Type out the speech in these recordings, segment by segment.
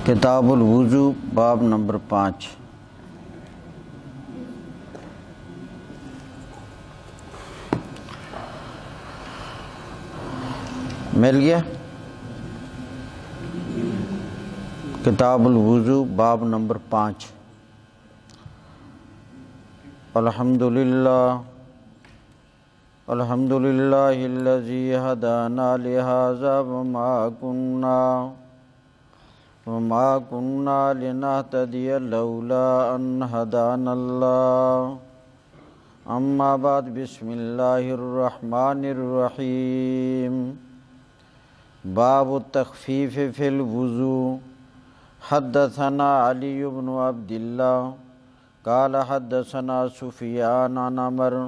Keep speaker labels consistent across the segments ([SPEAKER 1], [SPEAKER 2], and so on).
[SPEAKER 1] کتاب الوضو باب نمبر 5۔ مل گیا؟ کتاب الوضو باب نمبر 5۔ الحمدللہ الذی ہدانا لہذا وما كنا لنهتدي لولا ان هدانا اللہ۔ اما بعد، بسم اللہ الرحمن الرحیم۔ باب التخفیف فی الوضو۔ حدثنا علی بن عبد اللہ قال حدثنا سفیان عن عمرو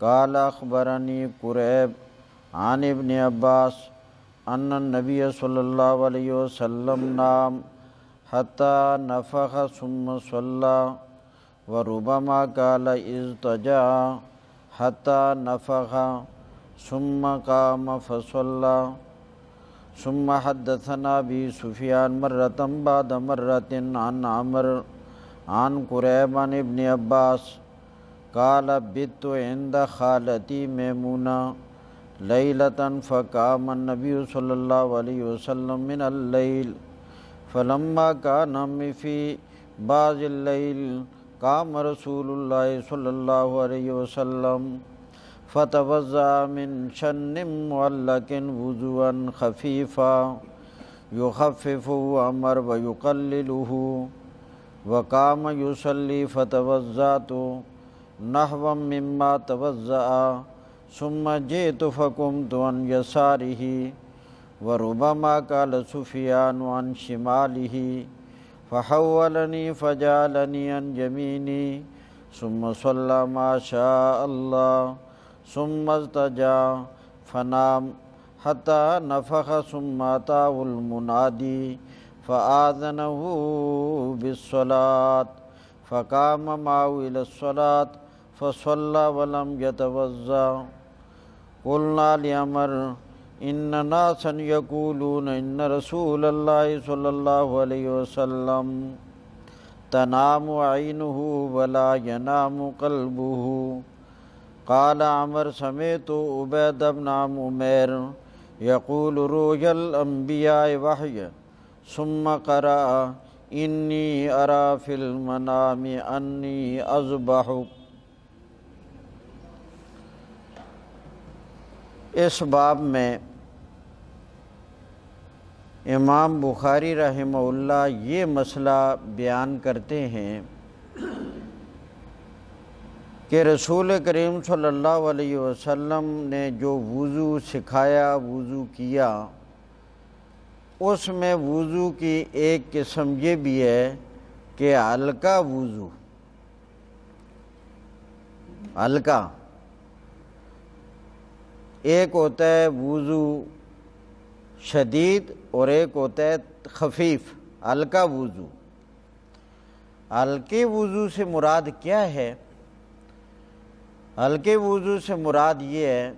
[SPEAKER 1] قال اخبرنی قریب عن ابن عباس ان النبی صلی اللہ علیہ وسلم نام حتی نفخ ثم صلی وربما قال اضطجع حتی نفخ ثم قام فصلی۔ ثم حدثنا بی سفیان مرۃ بعد مرۃ عن عمرو عن قریب عن ابن عباس قال بت عند خالتی میمونہ لیلۃ فقام النبی صلی اللہ علیہ وسلم من اللیل فلما کان فی بعض اللیل قام رسول اللہ صلی اللہ علیہ وسلم فتوضأ من شن معلق وضوءا خفیفا یخففه عمر ویقلله وقام یصلی فتوضأت نحوا مما توضأ ثم جئت فقمت عن يساره وربما قال سفيان عن شماله فحولني فجعلني عن يميني ثم صلى ما شاء الله ثم اضطجع فنام حتى نفخ ثم أتاه المنادي فآذنه بالصلاة فقام معه إلى الصلاة فصلى ولم يتوضأ۔ قلنا لعمر ان ناسا یقولون ان رسول اللہ صلی اللہ علیہ وسلم تنام عینہ ولا ینام قلبہ۔ قال عمر سمعت عبید بن عمیر یقول رؤیا الانبیاء وحی ثم قرأ انی ارى فی المنام انی اذبحک۔ اس باب میں امام بخاری رحمہ اللہ یہ مسئلہ بیان کرتے ہیں کہ رسول کریم صلی اللہ علیہ وسلم نے جو وضو سکھایا، وضو کیا، اس میں وضو کی ایک قسم یہ بھی ہے کہ ہلکا وضو، ہلکا، ایک ہوتا ہے وضو شدید اور ایک ہوتا ہے خفیف، ہلکا وضو۔ ہلکے وضو سے مراد کیا ہے؟ ہلکے وضو سے مراد یہ ہے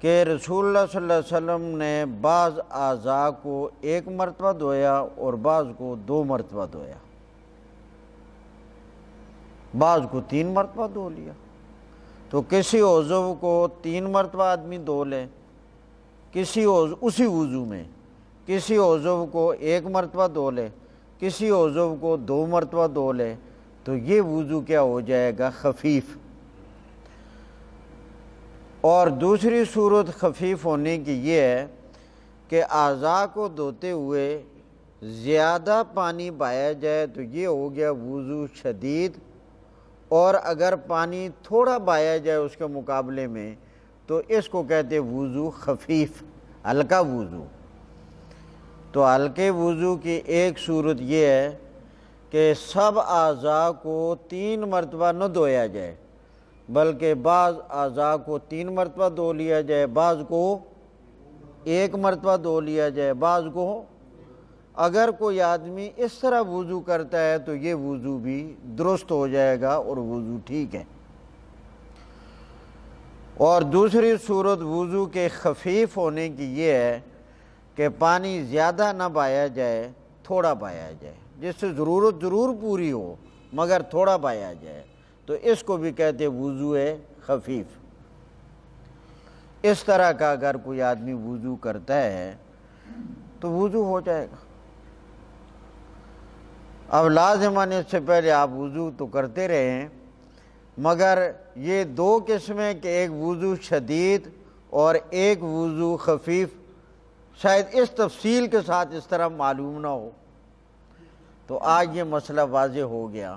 [SPEAKER 1] کہ رسول اللہ صلی اللہ علیہ وسلم نے بعض اعضاء کو ایک مرتبہ دھویا اور بعض کو 2 مرتبہ دھویا، بعض کو 3 مرتبہ دھو لیا۔ تو کسی عضو کو 3 مرتبہ آدمی دھو لے، اسی وضو میں کسی عضو کو 1 مرتبہ دھو لے، کسی عضو کو 2 مرتبہ دھو لے، تو یہ وضو کیا ہو جائے گا؟ خفیف۔ اور دوسری صورت خفیف ہونے کی یہ ہے کہ اعضاء کو دھوتے ہوئے زیادہ پانی بہایا جائے تو یہ ہو گیا وضو شدید، اور اگر پانی تھوڑا بہایا جائے اس کے مقابلے میں تو اس کو کہتے ہیں وضو خفیف، ہلکا وضو۔ تو ہلکے وضو کی ایک صورت یہ ہے کہ سب اعضاء کو 3 مرتبہ نہ دھویا جائے، بلکہ بعض اعضاء کو 3 مرتبہ دھو لیا جائے، بعض کو 1 مرتبہ دھو لیا جائے، بعض کو۔ اگر کوئی آدمی اس طرح وضو کرتا ہے تو یہ وضو بھی درست ہو جائے گا اور وضو ٹھیک ہے۔ اور دوسری صورت وضو کے خفیف ہونے کی یہ ہے کہ پانی زیادہ نہ بایا جائے، تھوڑا بایا جائے، جس سے ضرورت ضرور پوری ہو مگر تھوڑا بایا جائے، تو اس کو بھی کہتے ہیں وضو خفیف۔ اس طرح کا اگر کوئی آدمی وضو کرتا ہے تو وضو ہو جائے گا۔ اب لازماً اس سے پہلے آپ وضو تو کرتے رہے ہیں، مگر یہ دو قسمیں کہ ایک وضو شدید اور ایک وضو خفیف، شاید اس تفصیل کے ساتھ اس طرح معلوم نہ ہو، تو آج یہ مسئلہ واضح ہو گیا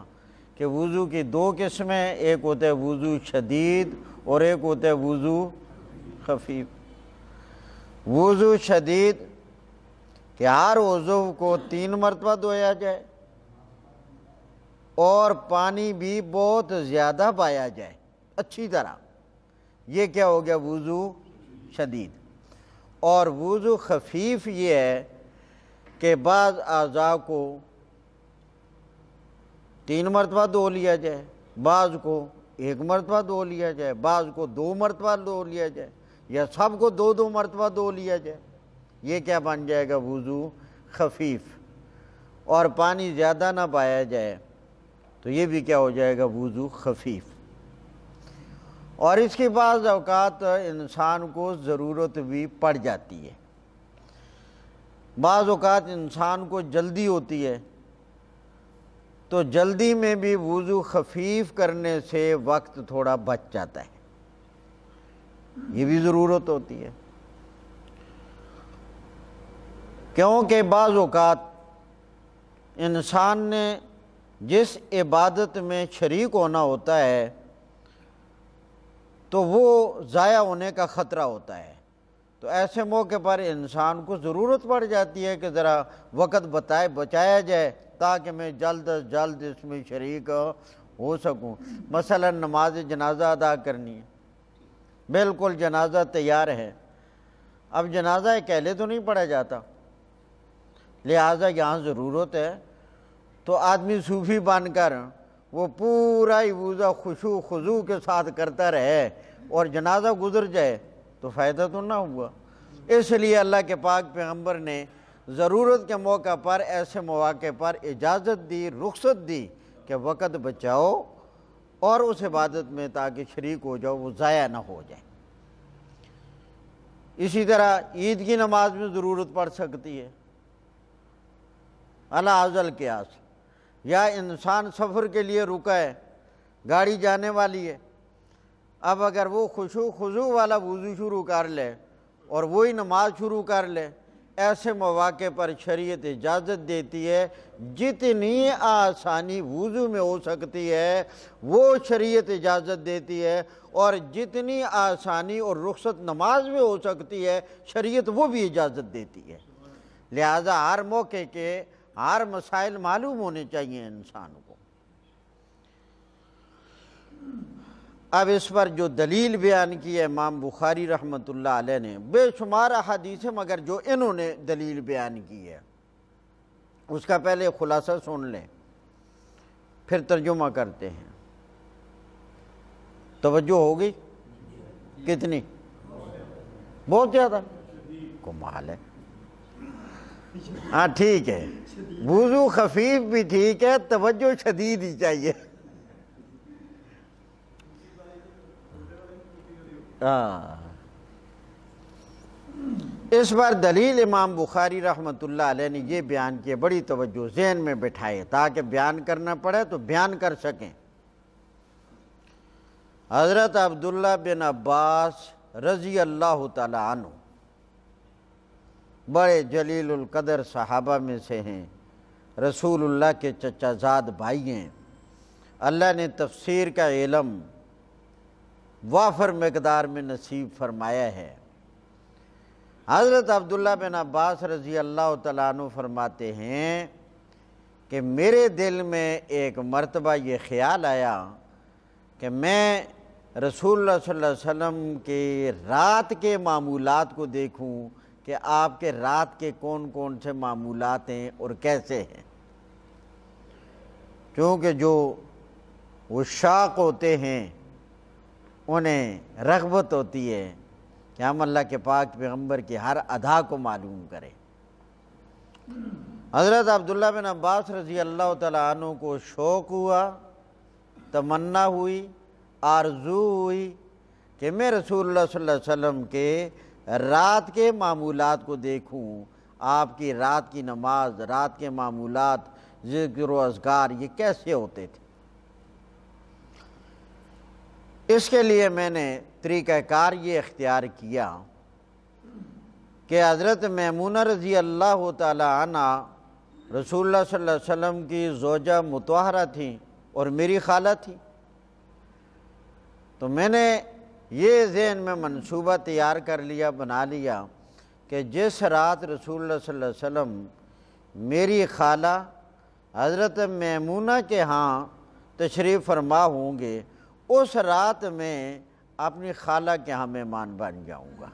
[SPEAKER 1] کہ وضو کی دو قسمیں، ایک ہوتا ہے وضو شدید اور ایک ہوتا ہے وضو خفیف۔ وضو شدید کہ ہر عضو کو 3 مرتبہ دھویا جائے اور پانی بھی بہت زیادہ بایا جائے اچھی طرح، یہ کیا ہو گیا وضو شدید۔ اور وضو خفیف یہ ہے کہ بعض اعضاء کو 3 مرتبہ دھو لیا جائے، بعض کو 1 مرتبہ دھو لیا جائے، بعض کو 2 مرتبہ دھو لیا جائے، یا سب کو 2 مرتبہ دھو لیا جائے، یہ کیا بن جائے گا وضو خفیف۔ اور پانی زیادہ نہ بایا جائے تو یہ بھی کیا ہو جائے گا وضو خفیف۔ اور اس کے بعض اوقات انسان کو ضرورت بھی پڑ جاتی ہے، بعض اوقات انسان کو جلدی ہوتی ہے، تو جلدی میں بھی وضو خفیف کرنے سے وقت تھوڑا بچ جاتا ہے، یہ بھی ضرورت ہوتی ہے۔ کیونکہ بعض اوقات انسان نے جس عبادت میں شریک ہونا ہوتا ہے تو وہ ضائع ہونے کا خطرہ ہوتا ہے، تو ایسے موقع پر انسان کو ضرورت پڑ جاتی ہے کہ ذرا وقت بچایا جائے تاکہ میں جلد از جلد اس میں شریک ہو سکوں۔ مثلا نماز جنازہ ادا کرنی ہے، بالکل جنازہ تیار ہے، اب جنازہ اکیلے تو نہیں پڑھا جاتا، لہٰذا یہاں ضرورت ہے تو آدمی صوفی بن کر وہ پورا ہی وضو خشوع خضوع کے ساتھ کرتا رہے اور جنازہ گزر جائے تو فائدہ تو نہ ہوا۔ اس لیے اللہ کے پاک پیغمبر نے ضرورت کے موقع پر ایسے مواقع پر اجازت دی، رخصت دی کہ وقت بچاؤ اور اس عبادت میں تاکہ شریک ہو جاؤ، وہ ضائع نہ ہو جائے۔ اسی طرح عید کی نماز میں ضرورت پڑ سکتی ہے، علی ذا القیاس، یا انسان سفر کے لیے رکا ہے، گاڑی جانے والی ہے، اب اگر وہ خشوع خضوع والا وضو شروع کر لے اور وہی نماز شروع کر لے، ایسے مواقع پر شریعت اجازت دیتی ہے جتنی آسانی وضو میں ہو سکتی ہے وہ شریعت اجازت دیتی ہے، اور جتنی آسانی اور رخصت نماز میں ہو سکتی ہے شریعت وہ بھی اجازت دیتی ہے۔ لہذا ہر موقع کے ہر مسائل معلوم ہونے چاہیے انسان کو۔ اب اس پر جو دلیل بیان کی ہے امام بخاری رحمۃ اللہ علیہ نے، بے شمار احادیث ہیں، مگر جو انہوں نے دلیل بیان کی ہے اس کا پہلے خلاصہ سن لیں پھر ترجمہ کرتے ہیں۔ توجہ ہو گئی؟ کتنی؟ بہت زیادہ؟ کمال ہے۔ ہاں ٹھیک ہے، وضو خفیف بھی ٹھیک ہے، توجہ شدید ہی چاہیے۔ اس بار دلیل امام بخاری رحمۃ اللہ علیہ نے یہ بیان کیے، بڑی توجہ ذہن میں بٹھائے تاکہ بیان کرنا پڑے تو بیان کر سکیں۔ حضرت عبداللہ بن عباس رضی اللہ تعالی عنہ بڑے جلیل القدر صحابہ میں سے ہیں، رسول اللہ کے چچا زاد بھائی ہیں، اللہ نے تفسیر کا علم وافر مقدار میں نصیب فرمایا ہے۔ حضرت عبداللہ بن عباس رضی اللہ تعالیٰ عنہ فرماتے ہیں کہ میرے دل میں ایک مرتبہ یہ خیال آیا کہ میں رسول اللہ صلی اللہ علیہ وسلم کے رات کے معمولات کو دیکھوں کہ آپ کے رات کے کون کون سے معمولات ہیں اور کیسے ہیں، کیونکہ جو عشاق ہوتے ہیں انہیں رغبت ہوتی ہے کہ ہم اللہ کے پاک پیغمبر کی ہر ادا کو معلوم کریں۔ حضرت عبداللہ بن عباس رضی اللہ تعالیٰ عنہ کو شوق ہوا، تمنا ہوئی، آرزو ہوئی کہ میں رسول اللہ صلی اللہ علیہ وسلم کے رات کے معمولات کو دیکھوں، آپ کی رات کی نماز، رات کے معمولات، ذکر و اذکار یہ کیسے ہوتے تھے۔ اس کے لیے میں نے طریقہ کار یہ اختیار کیا کہ حضرت میمونہ رضی اللہ تعالی عنہ رسول اللہ صلی اللہ علیہ وسلم کی زوجہ مطہرہ تھیں اور میری خالہ تھی، تو میں نے یہ ذہن میں منصوبہ تیار کر لیا، بنا لیا کہ جس رات رسول اللہ صلی اللہ علیہ وسلم میری خالہ حضرت میمونہ کے ہاں تشریف فرما ہوں گے، اس رات میں اپنی خالہ کے ہاں مہمان بن جاؤں گا۔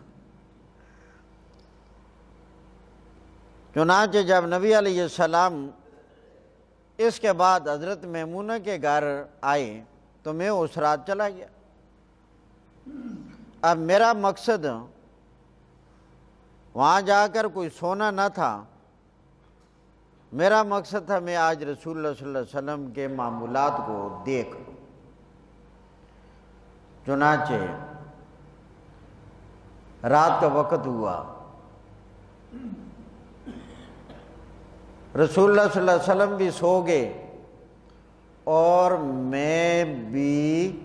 [SPEAKER 1] چنانچہ جب نبی علیہ السلام اس کے بعد حضرت میمونہ کے گھر آئے تو میں اس رات چلا گیا۔ اب میرا مقصد وہاں جا کر کوئی سونا نہ تھا، میرا مقصد تھا میں آج رسول اللہ صلی اللہ علیہ وسلم کے معمولات کو دیکھ۔ چنانچہ رات کا وقت ہوا، رسول اللہ صلی اللہ علیہ وسلم بھی سو گئے اور میں بھی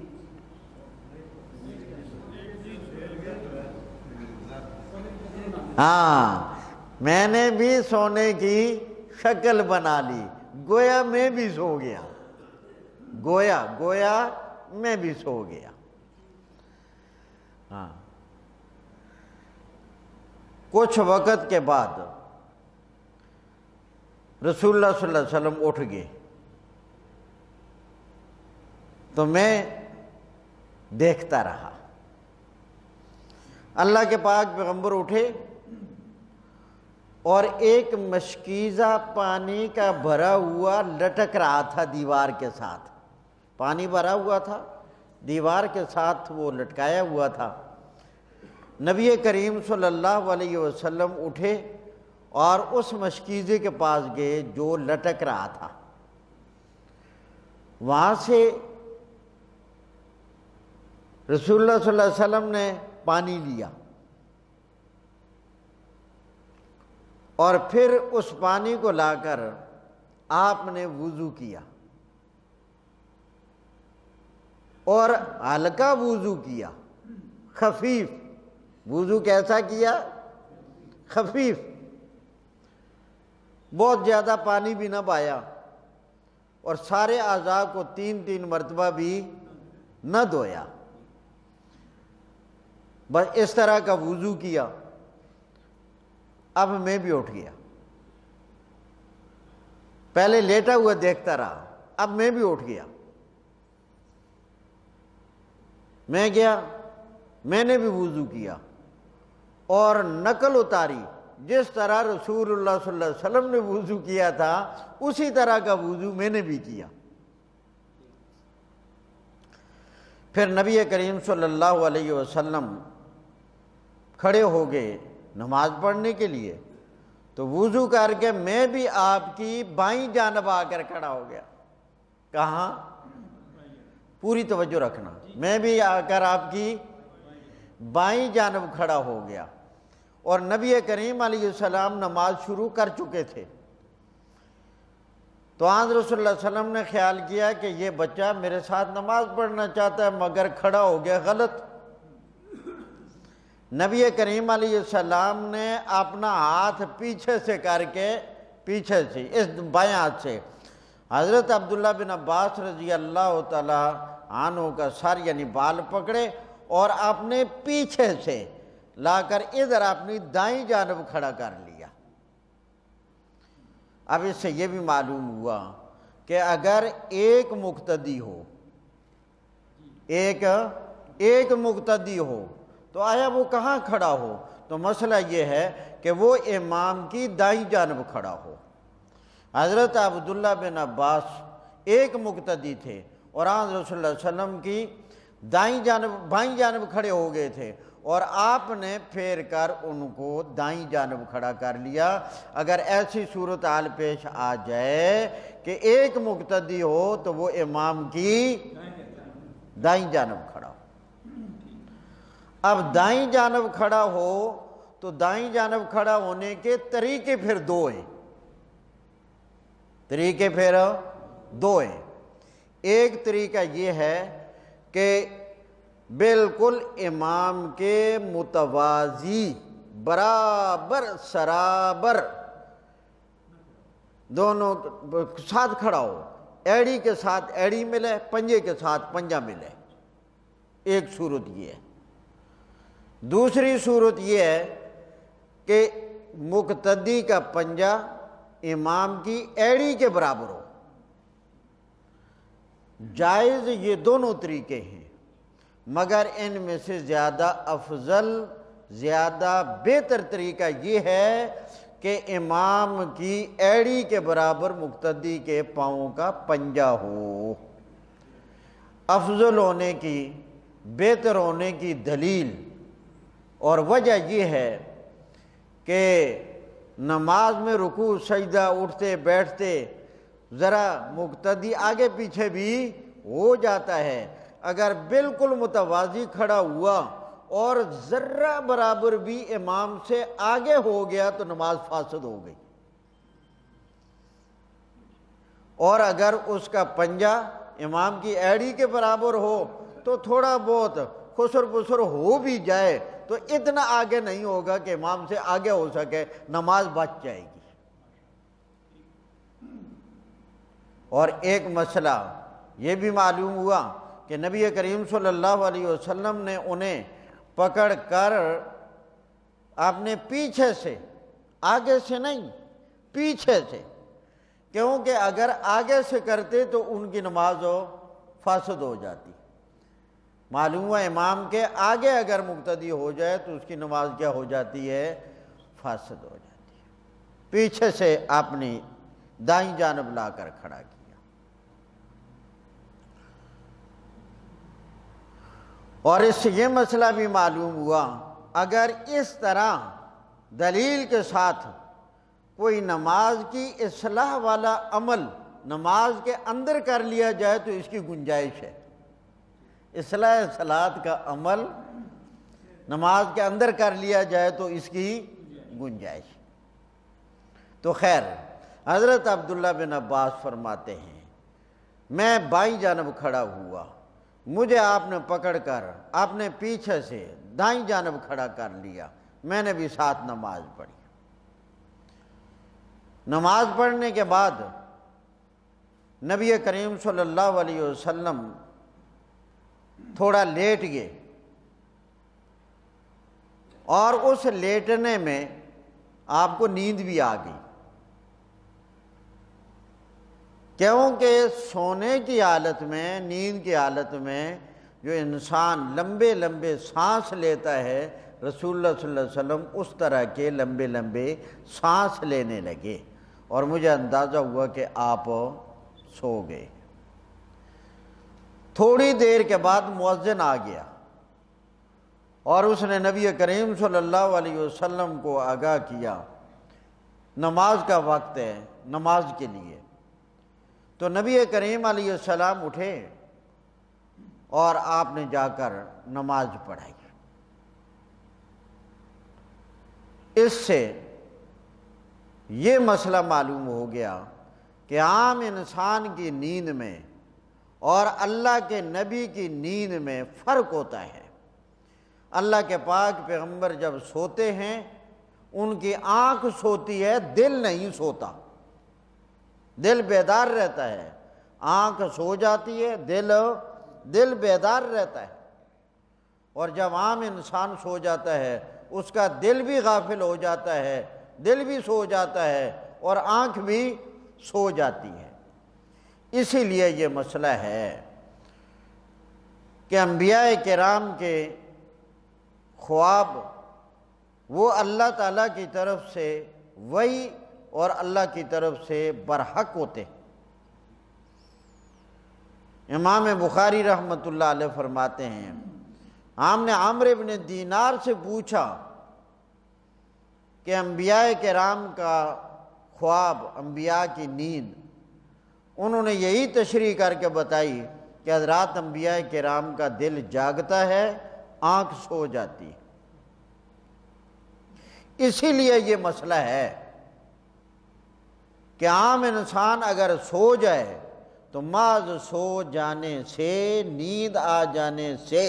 [SPEAKER 1] میں نے بھی سونے کی شکل بنا لی، گویا میں بھی سو گیا، گویا میں بھی سو گیا۔ کچھ وقت کے بعد رسول اللہ صلی اللہ علیہ وسلم اٹھ گئے تو میں دیکھتا رہا۔ اللہ کے پاک پیغمبر اٹھے اور ایک مشکیزہ پانی کا بھرا ہوا لٹک رہا تھا دیوار کے ساتھ، پانی بھرا ہوا تھا، دیوار کے ساتھ وہ لٹکایا ہوا تھا۔ نبی کریم صلی اللہ علیہ وسلم اٹھے اور اس مشکیزے کے پاس گئے جو لٹک رہا تھا، وہاں سے رسول اللہ صلی اللہ علیہ وسلم نے پانی لیا اور پھر اس پانی کو لا کر آپ نے وضو کیا اور ہلکا وضو کیا، خفیف وضو۔ کیسا کیا؟ خفیف، بہت زیادہ پانی بھی نہ پایا اور سارے اعضاء کو 3 مرتبہ بھی نہ دھویا، بس اس طرح کا وضو کیا۔ اب میں بھی اٹھ گیا، پہلے لیٹا ہوا دیکھتا رہا، اب میں بھی اٹھ گیا، میں گیا، میں نے بھی وضو کیا اور نقل اتاری، جس طرح رسول اللہ صلی اللہ علیہ وسلم نے وضو کیا تھا اسی طرح کا وضو میں نے بھی کیا۔ پھر نبی کریم صلی اللہ علیہ وسلم کھڑے ہو گئے نماز پڑھنے کے لیے، تو وضو کر کے میں بھی آپ کی بائیں جانب آ کر کھڑا ہو گیا۔ کہاں؟ پوری توجہ رکھنا، میں بھی آ کر آپ کی بائیں جانب کھڑا ہو گیا اور نبی کریم علیہ السلام نماز شروع کر چکے تھے۔ تو حضرت صلی اللہ علیہ وسلم نے خیال کیا کہ یہ بچہ میرے ساتھ نماز پڑھنا چاہتا ہے مگر کھڑا ہو گیا غلط۔ نبی کریم علیہ السلام نے اپنا ہاتھ پیچھے سے کر کے، پیچھے سے اس بائیں ہاتھ سے حضرت عبداللہ بن عباس رضی اللہ تعالی عنہ کا سر یعنی بال پکڑے اور اپنے پیچھے سے لا کر ادھر اپنی دائیں جانب کھڑا کر لیا۔ اب اس سے یہ بھی معلوم ہوا کہ اگر ایک مقتدی ہو، ایک مقتدی ہو تو آیا وہ کہاں کھڑا ہو؟ تو مسئلہ یہ ہے کہ وہ امام کی دائیں جانب کھڑا ہو۔ حضرت عبداللہ بن عباس ایک مقتدی تھے اور حضرت صلی اللہ علیہ وسلم کی بائیں جانب کھڑے ہو گئے تھے اور آپ نے پھیر کر ان کو دائیں جانب کھڑا کر لیا۔ اگر ایسی صورتحال پیش آ جائے کہ ایک مقتدی ہو تو وہ امام کی دائیں جانب کھڑا ہو۔ اب دائیں جانب کھڑا ہو تو دائیں جانب کھڑا ہونے کے طریقے پھر دو ہیں، طریقے پھر دو ہیں۔ ایک طریقہ یہ ہے کہ بالکل امام کے متوازی، برابر سرابر دونوں ساتھ کھڑا ہو، ایڑی کے ساتھ ایڑی ملے، پنجے کے ساتھ پنجہ ملے، ایک صورت یہ ہے۔ دوسری صورت یہ ہے کہ مقتدی کا پنجہ امام کی ایڑی کے برابر ہو۔ جائز یہ دونوں طریقے ہیں، مگر ان میں سے زیادہ افضل، زیادہ بہتر طریقہ یہ ہے کہ امام کی ایڑی کے برابر مقتدی کے پاؤں کا پنجہ ہو۔ افضل ہونے کی، بہتر ہونے کی دلیل اور وجہ یہ ہے کہ نماز میں رکوع سجدہ اٹھتے بیٹھتے ذرا مقتدی آگے پیچھے بھی ہو جاتا ہے۔ اگر بالکل متوازی کھڑا ہوا اور ذرہ برابر بھی امام سے آگے ہو گیا تو نماز فاسد ہو گئی، اور اگر اس کا پنجہ امام کی ایڑی کے برابر ہو تو تھوڑا بہت خسر پسر ہو بھی جائے تو اتنا آگے نہیں ہوگا کہ امام سے آگے ہو سکے، نماز بچ جائے گی۔ اور ایک مسئلہ یہ بھی معلوم ہوا کہ نبی کریم صلی اللہ علیہ وسلم نے انہیں پکڑ کر اپنے پیچھے سے، آگے سے نہیں، پیچھے سے، کیونکہ اگر آگے سے کرتے تو ان کی نماز فاسد ہو جاتی۔ معلوم ہوا امام کے آگے اگر مقتدی ہو جائے تو اس کی نماز کیا ہو جاتی ہے؟ فاسد ہو جاتی ہے۔ پیچھے سے اپنی دائیں جانب لا کر کھڑا کیا۔ اور اس سے یہ مسئلہ بھی معلوم ہوا، اگر اس طرح دلیل کے ساتھ کوئی نماز کی اصلاح والا عمل نماز کے اندر کر لیا جائے تو اس کی گنجائش ہے۔ اصلاح صلاۃ کا عمل نماز کے اندر کر لیا جائے تو اس کی گنجائش۔ تو خیر، حضرت عبداللہ بن عباس فرماتے ہیں میں بائیں جانب کھڑا ہوا، مجھے آپ نے پکڑ کر اپنے پیچھے سے دائیں جانب کھڑا کر لیا، میں نے بھی ساتھ نماز پڑھی۔ نماز پڑھنے کے بعد نبی کریم صلی اللہ علیہ وسلم تھوڑا لیٹ گئے، اور اس لیٹنے میں آپ کو نیند بھی آ گئی، کیونکہ سونے کی حالت میں، نیند کی حالت میں جو انسان لمبے لمبے سانس لیتا ہے، رسول اللہ صلی اللہ علیہ وسلم اس طرح کے لمبے لمبے سانس لینے لگے، اور مجھے اندازہ ہوا کہ آپ سو گئے۔ تھوڑی دیر کے بعد مؤذن آ گیا اور اس نے نبی کریم صلی اللہ علیہ وسلم کو آگاہ کیا نماز کا وقت ہے، نماز کے لیے۔ تو نبی کریم علیہ السلام اٹھے اور آپ نے جا کر نماز پڑھائی۔ اس سے یہ مسئلہ معلوم ہو گیا کہ عام انسان کی نیند میں اور اللہ کے نبی کی نیند میں فرق ہوتا ہے۔ اللہ کے پاک پیغمبر جب سوتے ہیں ان کی آنکھ سوتی ہے، دل نہیں سوتا، دل بیدار رہتا ہے۔ آنکھ سو جاتی ہے، دل بیدار رہتا ہے۔ اور جب عام انسان سو جاتا ہے اس کا دل بھی غافل ہو جاتا ہے، دل بھی سو جاتا ہے اور آنکھ بھی سو جاتی ہے۔ اسی لیے یہ مسئلہ ہے کہ انبیاء کرام کے خواب وہ اللہ تعالیٰ کی طرف سے وحی اور اللہ کی طرف سے برحق ہوتے۔ امام بخاری رحمۃ اللہ علیہ فرماتے ہیں ہم نے عمرو بن دینار سے پوچھا کہ انبیاء کرام کا خواب، انبیاء کی نیند، انہوں نے یہی تشریح کر کے بتائی کہ حضرات انبیاء کرام کا دل جاگتا ہے، آنکھ سو جاتی ہے۔ اسی لیے یہ مسئلہ ہے کہ عام انسان اگر سو جائے تو محض سو جانے سے، نیند آ جانے سے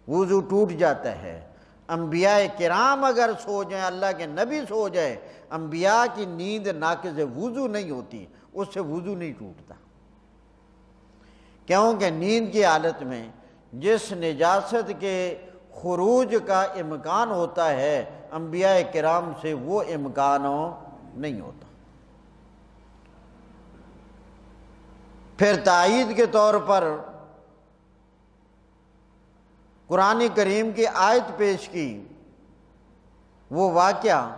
[SPEAKER 1] وضو ٹوٹ جاتا ہے۔ انبیاء کرام اگر سو جائیں، اللہ کے نبی سو جائے، انبیاء کی نیند ناقض وضو نہیں ہوتی، اس سے وضو نہیں ٹوٹتا، کیونکہ نیند کی حالت میں جس نجاست کے خروج کا امکان ہوتا ہے، انبیاء کرام سے وہ امکان نہیں ہوتا۔ پھر تائید کے طور پر قرآن کریم کی آیت پیش کی، وہ واقعہ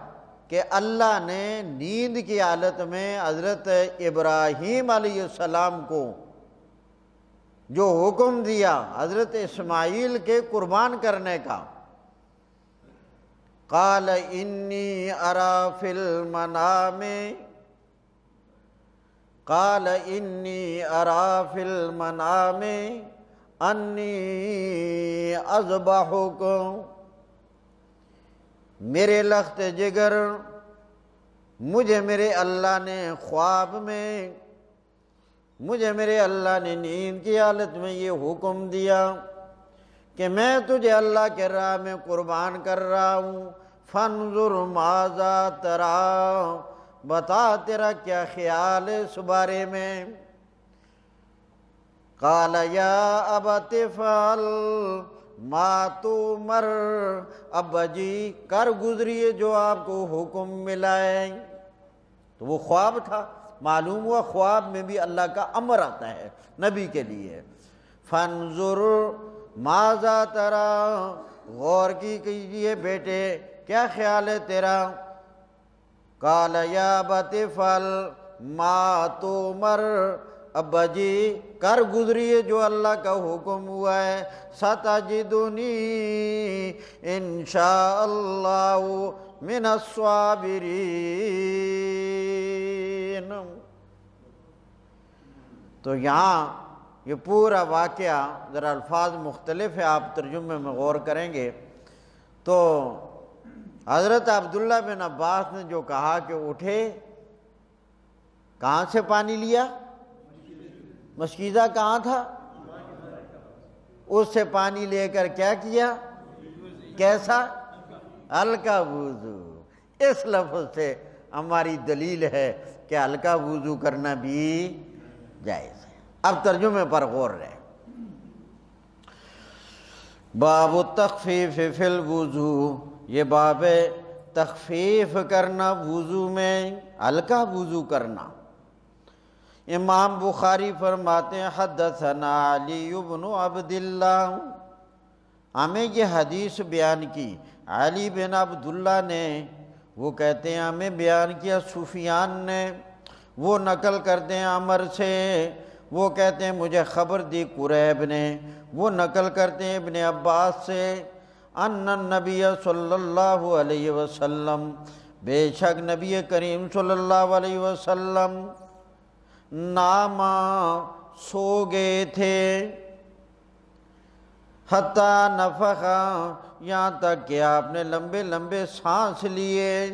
[SPEAKER 1] کہ اللہ نے نیند کی حالت میں حضرت ابراہیم علیہ السلام کو جو حکم دیا حضرت اسماعیل کے قربان کرنے کا، قال انی ارا فی المنام، قال انی ارا فی المنام انی اذبحک، میرے لخت جگر، مجھے میرے اللہ نے خواب میں، مجھے میرے اللہ نے نیند کی حالت میں یہ حکم دیا کہ میں تجھے اللہ کے راہ میں قربان کر رہا ہوں، فانظر ماذا تری، بتا تیرا کیا خیال ہے اس بارے میں۔ قال یا ابت افعل ما تؤمر، ابا جی کر گزریے جو آپ کو حکم ملا ہے۔ تو وہ خواب تھا، معلوم ہوا خواب میں بھی اللہ کا امر آتا ہے نبی کے لیے۔ فانظر ماذا تری، غور کیجئے بیٹے کیا خیال ہے تیرا۔ قال یا ابت افعل ما تؤمر، ابا جی کر گزریے جو اللہ کا حکم ہوا ہے، ستجدنی انشاء اللہ من الصابرین۔ تو یہاں یہ پورا واقعہ ذرا الفاظ مختلف ہے، آپ ترجمے میں غور کریں گے تو حضرت عبداللہ بن عباس نے جو کہا کہ اٹھے، کہاں سے پانی لیا؟ مشکیزہ کہاں تھا؟ اس سے پانی لے کر کیا کیا؟ کیسا؟ ہلکا وضو۔ اس لفظ سے ہماری دلیل ہے کہ ہلکا وضو کرنا بھی جائز ہے۔ اب ترجمے پر غور رہے۔ باب التخفیف فی الوضو، یہ باب تخفیف کرنا وضو میں، ہلکا وضو کرنا۔ امام بخاری فرماتے ہیں حدثنا علی بن عبداللہ، ہمیں یہ حدیث بیان کی علی بن عبداللہ نے، وہ کہتے ہیں ہمیں بیان کیا سفیان نے، وہ نقل کرتے ہیں عمر سے، وہ کہتے ہیں مجھے خبر دی قریب نے، وہ نقل کرتے ہیں ابن عباس سے، ان النبی صلی اللہ علیہ وسلم، بے شک نبی کریم صلی اللہ علیہ وسلم ناما سو گئے تھے، حتیٰ نفخا، یہاں تک کہ آپ نے لمبے لمبے سانس لیے۔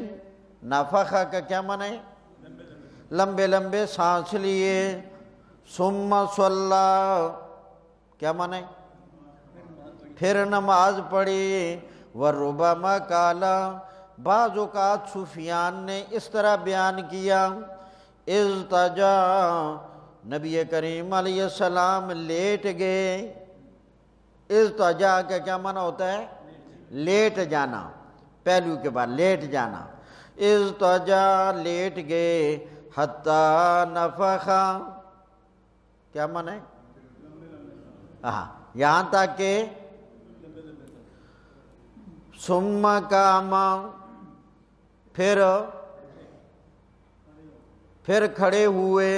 [SPEAKER 1] نفخا کا کیا معنی ہے؟ لمبے لمبے سانس لیے۔ ثم صلی، کیا معنی ہے؟ پھر نماز پڑھی۔ وربما قالا، بعض اوقات سفیان نے اس طرح بیان کیا، اضطجع، نبی کریم علیہ السلام لیٹ گئے۔ اضطجع کا کیا معنی ہوتا ہے؟ لیٹ جانا، پہلو کے بعد لیٹ جانا۔ اضطجع، لیٹ گئے۔ حتیٰ نفخا، کیا معنی ہے؟ یہاں تک کہ ثم قام، پھر کھڑے ہوئے۔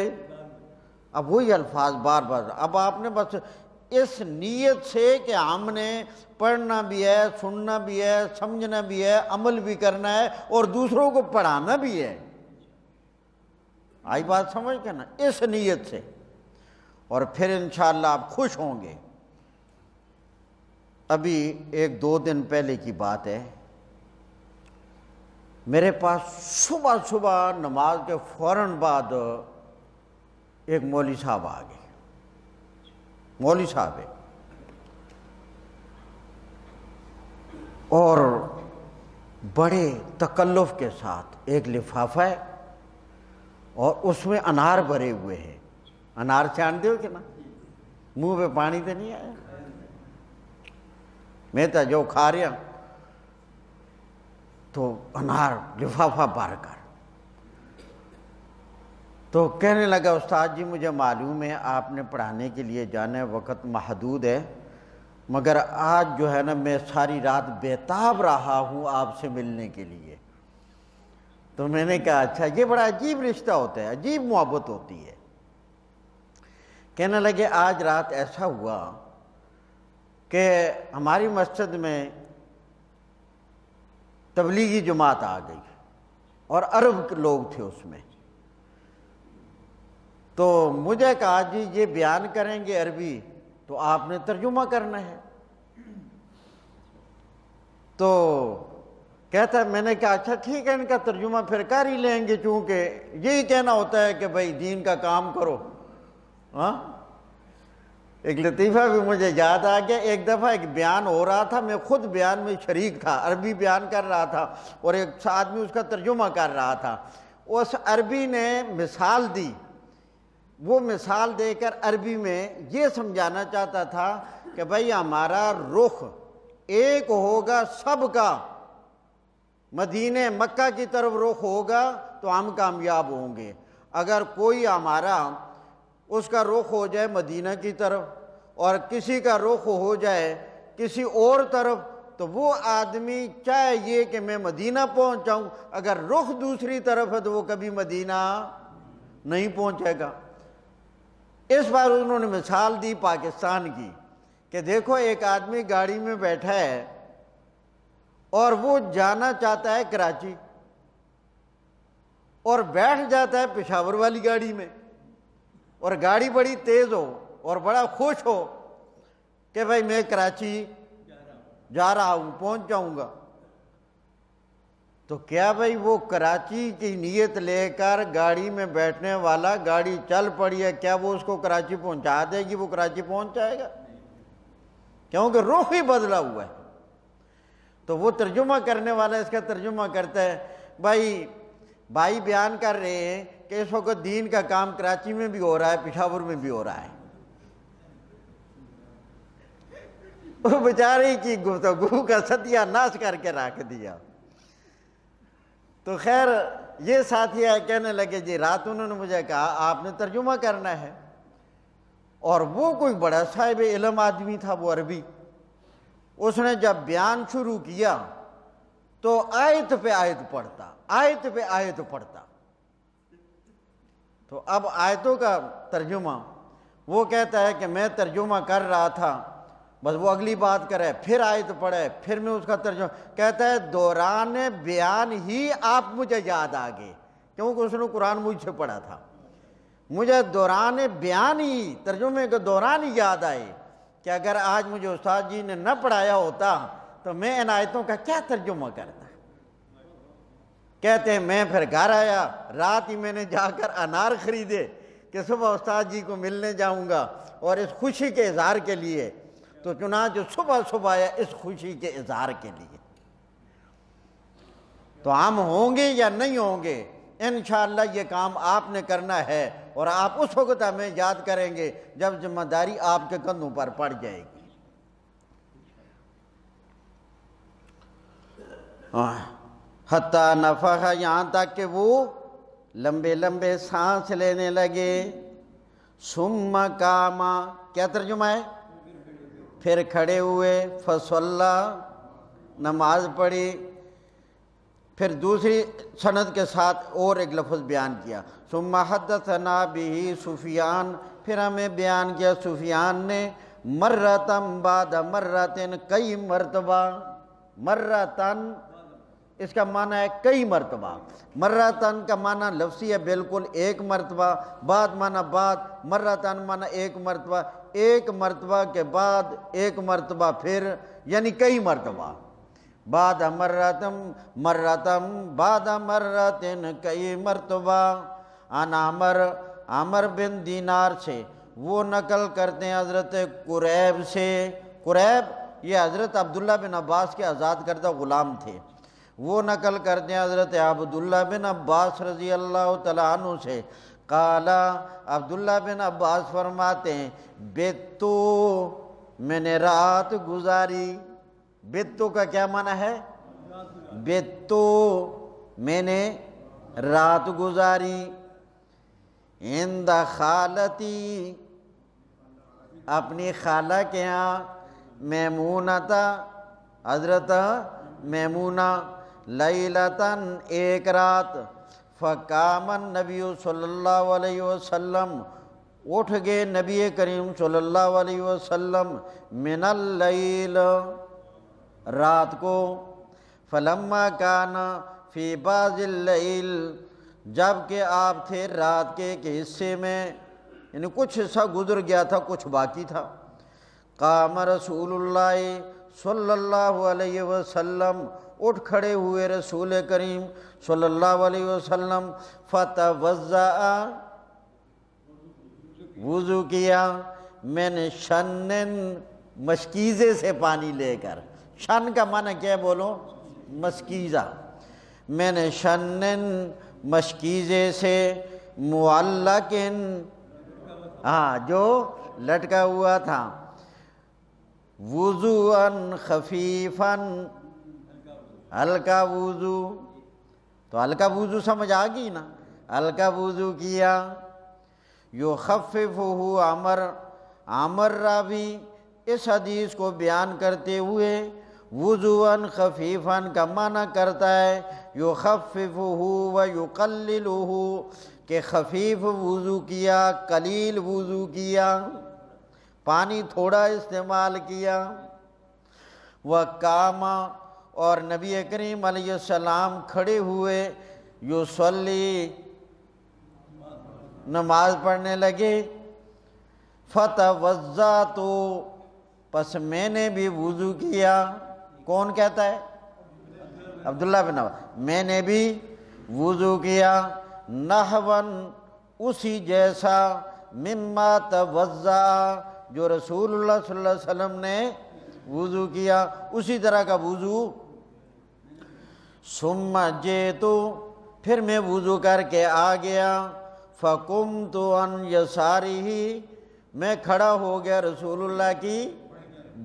[SPEAKER 1] اب وہی الفاظ بار بار، اب آپ نے بس اس نیت سے کہ ہم نے پڑھنا بھی ہے، سننا بھی ہے، سمجھنا بھی ہے، عمل بھی کرنا ہے اور دوسروں کو پڑھانا بھی ہے۔ آئی بات سمجھ کے نا؟ اس نیت سے، اور پھر انشاءاللہ آپ خوش ہوں گے۔ ابھی 1-2 دن پہلے کی بات ہے، میرے پاس صبح نماز کے فوراً بعد ایک مولوی صاحب آ گئے، مولوی صاحب ہے، اور بڑے تکلف کے ساتھ ایک لفافہ ہے اور اس میں انار بھرے ہوئے ہیں۔ انار جانتے ہو کہ نا؟ منہ پہ پانی تو نہیں آیا؟ میں تو جو کھا رہا تو انار لفافہ بھر کر، تو کہنے لگا استاد جی مجھے معلوم ہے آپ نے پڑھانے کے لیے جانا ہے، وقت محدود ہے، مگر آج جو ہے نا میں ساری رات بیتاب رہا ہوں آپ سے ملنے کے لیے۔ تو میں نے کہا اچھا، یہ بڑا عجیب رشتہ ہوتا ہے، عجیب محبت ہوتی ہے۔ کہنے لگے آج رات ایسا ہوا کہ ہماری مسجد میں تبلیغی جماعت آ گئی اور عرب لوگ تھے اس میں، تو مجھے کہا جی یہ بیان کریں گے عربی تو آپ نے ترجمہ کرنا ہے۔ تو کہتا ہے، میں نے کہا اچھا ٹھیک ہے، ان کا ترجمہ پھر کر ہی لیں گے، چونکہ یہی کہنا ہوتا ہے کہ بھائی دین کا کام کرو۔ ہاں، ایک لطیفہ بھی مجھے یاد آ گیا، ایک دفعہ ایک بیان ہو رہا تھا، میں خود بیان میں شریک تھا، عربی بیان کر رہا تھا اور ایک آدمی اس کا ترجمہ کر رہا تھا۔ اس عربی نے مثال دی، وہ مثال دے کر عربی میں یہ سمجھانا چاہتا تھا کہ بھائی ہمارا رخ ایک ہوگا سب کا، مدینہ مکہ کی طرف رخ ہوگا تو ہم کامیاب ہوں گے۔ اگر کوئی ہمارا اس کا رخ ہو جائے مدینہ کی طرف اور کسی کا رخ ہو جائے کسی اور طرف، تو وہ آدمی چاہے یہ کہ میں مدینہ پہنچ جاؤں، اگر رخ دوسری طرف ہے تو وہ کبھی مدینہ نہیں پہنچے گا۔ اس بار انہوں نے مثال دی پاکستان کی کہ دیکھو ایک آدمی گاڑی میں بیٹھا ہے اور وہ جانا چاہتا ہے کراچی اور بیٹھ جاتا ہے پشاور والی گاڑی میں، اور گاڑی بڑی تیز ہو اور بڑا خوش ہو کہ بھائی میں کراچی جا رہا ہوں، پہنچ جاؤں گا۔ تو کیا بھائی وہ کراچی کی نیت لے کر گاڑی میں بیٹھنے والا، گاڑی چل پڑی ہے، کیا وہ اس کو کراچی پہنچا دے گی؟ وہ کراچی پہنچ جائے گا؟ کیونکہ رخ ہی بدلا ہوا ہے۔ تو وہ ترجمہ کرنے والا اس کا ترجمہ کرتا ہے، بھائی بیان کر رہے ہیں کہ اس وقت دین کا کام کراچی میں بھی ہو رہا ہے، پشاور میں بھی ہو رہا ہے۔ وہ بیچارے کی گفتگو کا ستیہ ناش کر کے رکھ دیا۔ تو خیر یہ ساتھی ہے، کہنے لگے جی رات انہوں نے مجھے کہا آپ نے ترجمہ کرنا ہے، اور وہ کوئی بڑا صاحب علم آدمی تھا، وہ عربی، اس نے جب بیان شروع کیا تو آیت پہ آیت پڑھتا، آیت پہ آیت پڑھتا۔ تو اب آیتوں کا ترجمہ، وہ کہتا ہے کہ میں ترجمہ کر رہا تھا، بس وہ اگلی بات کرے، پھر آیت پڑھے، پھر میں اس کا ترجمہ، کہتا ہے دوران بیان ہی آپ مجھے یاد آ گئے، کیونکہ اس نے قرآن مجھ سے پڑھا تھا، مجھے دوران بیان ہی، ترجمے کے دوران ہی یاد آئے کہ اگر آج مجھے استاد جی نے نہ پڑھایا ہوتا تو میں ان آیتوں کا کیا ترجمہ کرتا۔ کہتے ہیں میں پھر گھر آیا، رات ہی میں نے جا کر انار خریدے کہ صبح استاد جی کو ملنے جاؤں گا اور اس خوشی کے اظہار کے لیے، تو چنانچہ صبح آیا اس خوشی کے اظہار کے لیے۔ تو ہم ہوں گے یا نہیں ہوں گے، انشاءاللہ یہ کام آپ نے کرنا ہے، اور آپ اس وقت ہمیں یاد کریں گے جب ذمہ داری آپ کے کندھوں پر پڑ جائے گی۔ حتیٰ نفخ، یہاں تک کہ وہ لمبے لمبے سانس لینے لگے۔ ثم قام، کیا ترجمہ ہے؟ پھر کھڑے ہوئے، فصلی، نماز پڑھی۔ پھر دوسری سند کے ساتھ اور ایک لفظ بیان کیا، ثم حدثنا بہ سفیان، پھر ہمیں بیان کیا سفیان نے مرتن بعد مرتن، کئی مرتبہ، مرتن اس کا معنی ہے کئی مرتبہ، مرتن کا معنی لفظی ہے بالکل ایک مرتبہ، بعد معنی بعد، مرتن معنی ایک مرتبہ، ایک مرتبہ کے بعد ایک مرتبہ پھر، یعنی کئی مرتبہ، بعد مرتن مرتن بعد مرتن کئی مرتبہ۔ عن عمر بن دینار سے، وہ نقل کرتے ہیں حضرت قریب سے، قریب یہ حضرت عبداللہ بن عباس کے آزاد کردہ غلام تھے، وہ نقل کرتے ہیں حضرت عبداللہ بن عباس رضی اللہ تعالیٰ عنہ سے، قال عبداللہ بن عباس فرماتے ہیں بیتو، میں نے رات گزاری، بیتو کا کیا معنی ہے؟ بیتو میں نے رات گزاری، عند خالتی اپنی خالہ کے ہاں، میمونہ تھا حضرت میمونہ، لیلتاً ایک رات، فقام النبی صلی اللہ علیہ وسلم، اٹھ گئے نبی کریم صلی اللہ علیہ وسلم، من اللیل رات کو، فلما کان فی بعض اللیل جب کہ آپ تھے رات کے ایک حصے میں، یعنی کچھ حصہ گزر گیا تھا کچھ باقی تھا، قام رسول اللہ صلی اللہ علیہ وسلم، اٹھ کھڑے ہوئے رسول کریم صلی اللہ علیہ وسلم، فتوضأ وضو کیا، میں نے شنن مشکیزے سے پانی لے کر، شن کا معنی کیا ہے بولو؟ مشکیزہ، میں نے شنن مشکیزے سے، معلقن ہاں جو لٹکا ہوا تھا، وضوءً خفیفاً ہلکا وضو، تو ہلکا وضو سمجھ آ گئی نا، ہلکا وضو کیا، یخففہ عمر راوی اس حدیث کو بیان کرتے ہوئے وضوءً خفیفاً کا معنی کرتا ہے یخففہ و یقللہ، کہ خفیف وضو کیا، قلیل وضو کیا، پانی تھوڑا استعمال کیا، وقام اور نبی کریم علیہ السلام کھڑے ہوئے، یصلی نماز پڑھنے لگے، فتوضأت پس میں نے بھی وضو کیا، کون کہتا ہے؟ عبداللہ بن عباس، میں نے بھی وضو کیا، نحواً اسی جیسا، مما توضأ جو رسول اللہ صلی اللہ علیہ وسلم نے وضو کیا، اسی طرح کا وضو، ثم جئت پھر میں وضو کر کے آ گیا، فقمت عن یسارہ میں کھڑا ہو گیا رسول اللہ کی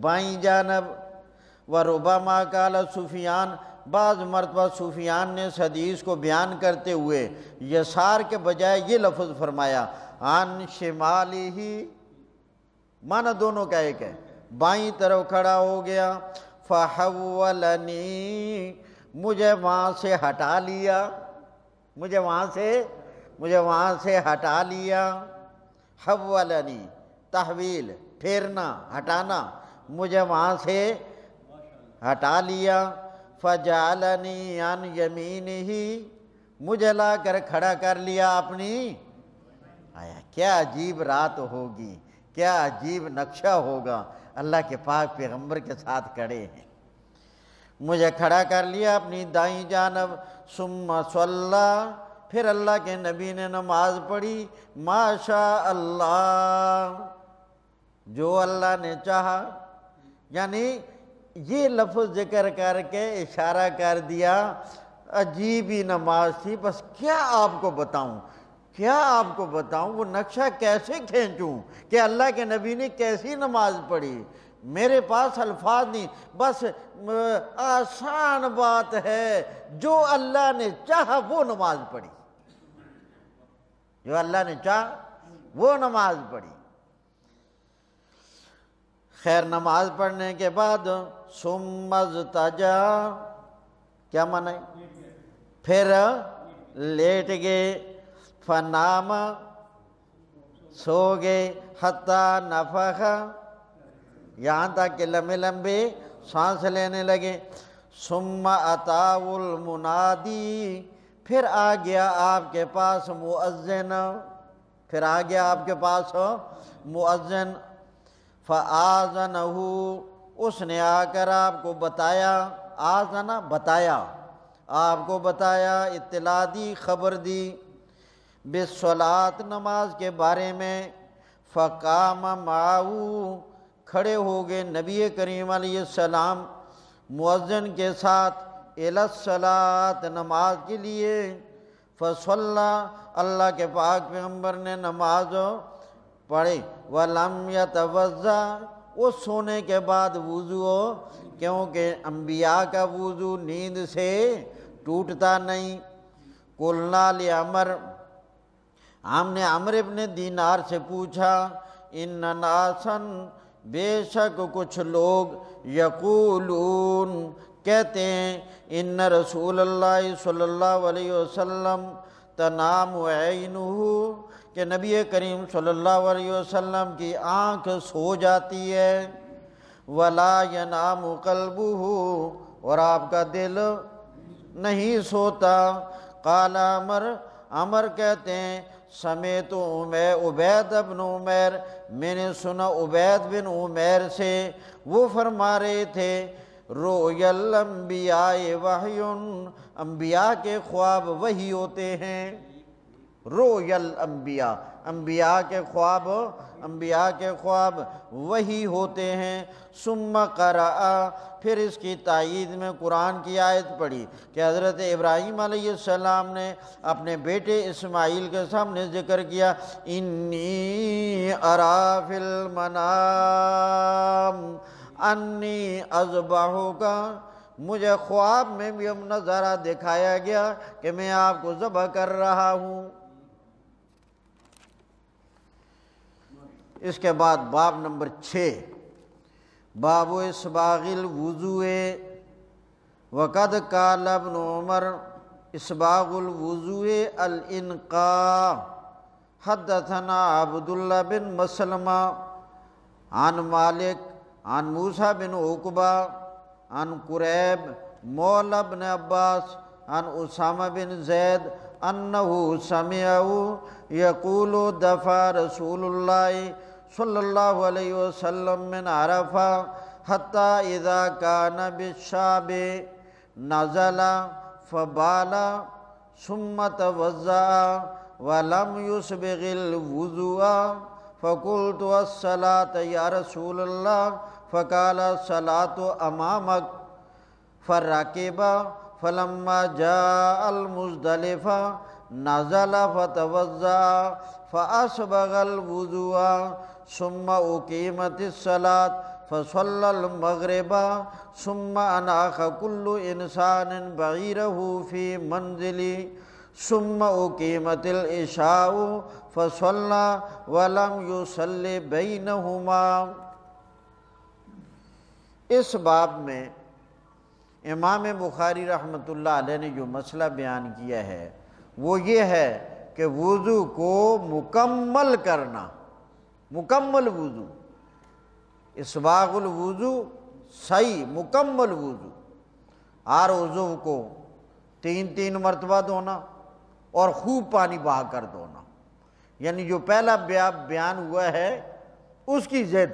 [SPEAKER 1] بائیں جانب، وربما قال سفیان بعض مرتبہ سفیان نے اس حدیث کو بیان کرتے ہوئے یسار کے بجائے یہ لفظ فرمایا عن شمالہ، معنی دونوں کا ایک ہے، بائیں طرف کھڑا ہو گیا، فحولنی مجھے وہاں سے ہٹا لیا، مجھے وہاں سے ہٹا لیا، حولنی تحویل پھیرنا ہٹانا، مجھے وہاں سے ہٹا لیا، فجعلنی عن یمینہ مجھے لا کر کھڑا کر لیا اپنی، آیا کیا عجیب رات ہوگی، کیا عجیب نقشہ ہوگا، اللہ کے پاک پیغمبر کے ساتھ کھڑے ہیں، مجھے کھڑا کر لیا اپنی دائیں جانب، ثم صلی پھر اللہ کے نبی نے نماز پڑھی، ما شاء اللہ جو اللہ نے چاہا، یعنی یہ لفظ ذکر کر کے اشارہ کر دیا، عجیب ہی نماز تھی، بس کیا آپ کو بتاؤں وہ نقشہ کیسے کھینچوں کہ اللہ کے نبی نے کیسی نماز پڑھی، میرے پاس الفاظ نہیں، بس آسان بات ہے، جو اللہ نے چاہا وہ نماز پڑھی، جو اللہ نے چاہا وہ نماز پڑھی۔ خیر نماز پڑھنے کے بعد ثم اضطجع کیا معنی ہے؟ پھر لیٹ گئے، فنام سو گئے، حتی نفخ یہاں تک کہ لمبے لمبے سانس لینے لگے۔ ثم اتاہ المنادی، پھر آ گیا آپ کے پاس مؤذن، پھر آ گیا آپ کے پاس مؤذن۔ فآذنہ، اس نے آ کر آپ کو بتایا، آذن بتایا، آپ کو بتایا، اطلاع دی، خبر دی، بالصلاۃ نماز کے بارے میں۔ فقام معہ، کھڑے ہو گئے نبی کریم علیہ السلام مؤذن کے ساتھ، الی الصلاۃ نماز کے لیے۔ فصلی، اللہ کے پاک پیغمبر نے نماز پڑھی۔ ولم یتوضا، وہ سونے کے بعد وضو، کیونکہ انبیاء کا وضو نیند سے ٹوٹتا نہیں۔ قلنا لعمر، ہم نے عمرو ابن دینار سے پوچھا، ان ناسا، بے شک کچھ لوگ، یقولون، کہتے ہیں، ان رسول اللہ صلی اللہ علیہ وسلم تنام عینہ، کہ نبی کریم صلی اللہ علیہ وسلم کی آنکھ سو جاتی ہے، ولا ینام قلبہ، اور آپ کا دل نہیں سوتا۔ قال عمر کہتے ہیں، سمیت عبید بن عمیر، میں نے سنا عبید بن عمیر سے، وہ فرما رہے تھے، رؤیا الانبیاء وحی، انبیاء کے خواب وحی ہوتے ہیں۔ رؤیا الانبیاء، انبیاء کے خواب وحی ہوتے ہیں۔ ثم قرأ، پھر اس کی تائید میں قرآن کی آیت پڑھی کہ حضرت ابراہیم علیہ السلام نے اپنے بیٹے اسماعیل کے سامنے ذکر کیا، انی ارا فی المنام انی اذبحک، مجھے خواب میں بھی اب نظارہ دکھایا گیا کہ میں آپ کو ذبح کر رہا ہوں۔ اس کے بعد باب نمبر 6، باب اسباغ الوضوء، وقد قال ابن عمر اسباغ الوضوء الانقاء۔ حدثنا عبد اللہ بن مسلمہ عن مالک عن موسیٰ بن عقبہ عن قریب مولا بن عباس عن اسامہ بن زید انہ سمعہ یقول دفع رسول اللہ صلی اللہ علیہ وسلم من عرفہ حتی اذا کان بالشعب نزل فبال ثم توضأ ولم يسبغ الوضوء فقلت الصلاة یا رسول اللہ، فقال الصلاة امامک، فرکب فلما جاء المزدلفہ نزل فتوضأ فأسبغ الوضوء ثم أقيمت الصلاة فصلى المغرب ثم أناخ كل إنسان بعيره في منزله ثم أقيمت العشاء فصلى ولم يصلي بينهما۔ اس باب میں امام بخاری رحمۃ اللہ علیہ نے جو مسئلہ بیان کیا ہے وہ یہ ہے کہ وضو کو مکمل کرنا، مکمل وضو، اسباغ الوضو، صحیح مکمل وضو، ہر عضو کو 3 مرتبہ دھونا اور خوب پانی بہا کر دھونا، یعنی جو پہلا بیان ہوا ہے اس کی زد،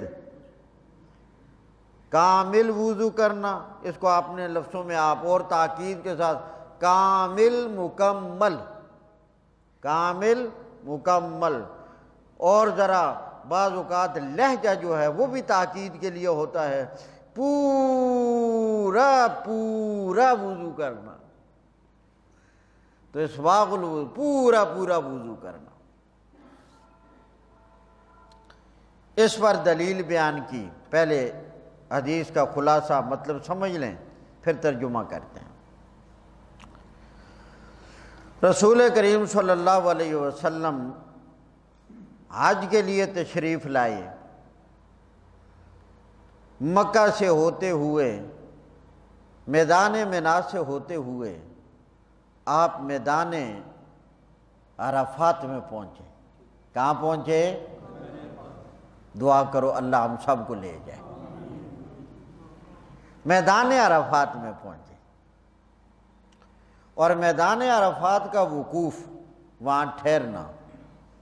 [SPEAKER 1] کامل وضو کرنا، اس کو اپنے لفظوں میں آپ اور تاکید کے ساتھ کامل مکمل، کامل مکمل، اور ذرا بعض اوقات لہجہ جو ہے وہ بھی تاکید کے لیے ہوتا ہے، پورا پورا وضو کرنا، تو اسباغ الوضو پورا پورا وضو کرنا۔ اس پر دلیل بیان کی، پہلے حدیث کا خلاصہ مطلب سمجھ لیں پھر ترجمہ کرتے ہیں۔ رسول کریم صلی اللہ علیہ وسلم حج کے لیے تشریف لائے، مکہ سے ہوتے ہوئے، میدان منا سے ہوتے ہوئے آپ میدان عرفات میں پہنچے۔ کہاں پہنچے؟ دعا کرو اللہ ہم سب کو لے جائے۔ میدان عرفات میں پہنچے، اور میدان عرفات کا وقوف، وہاں ٹھہرنا،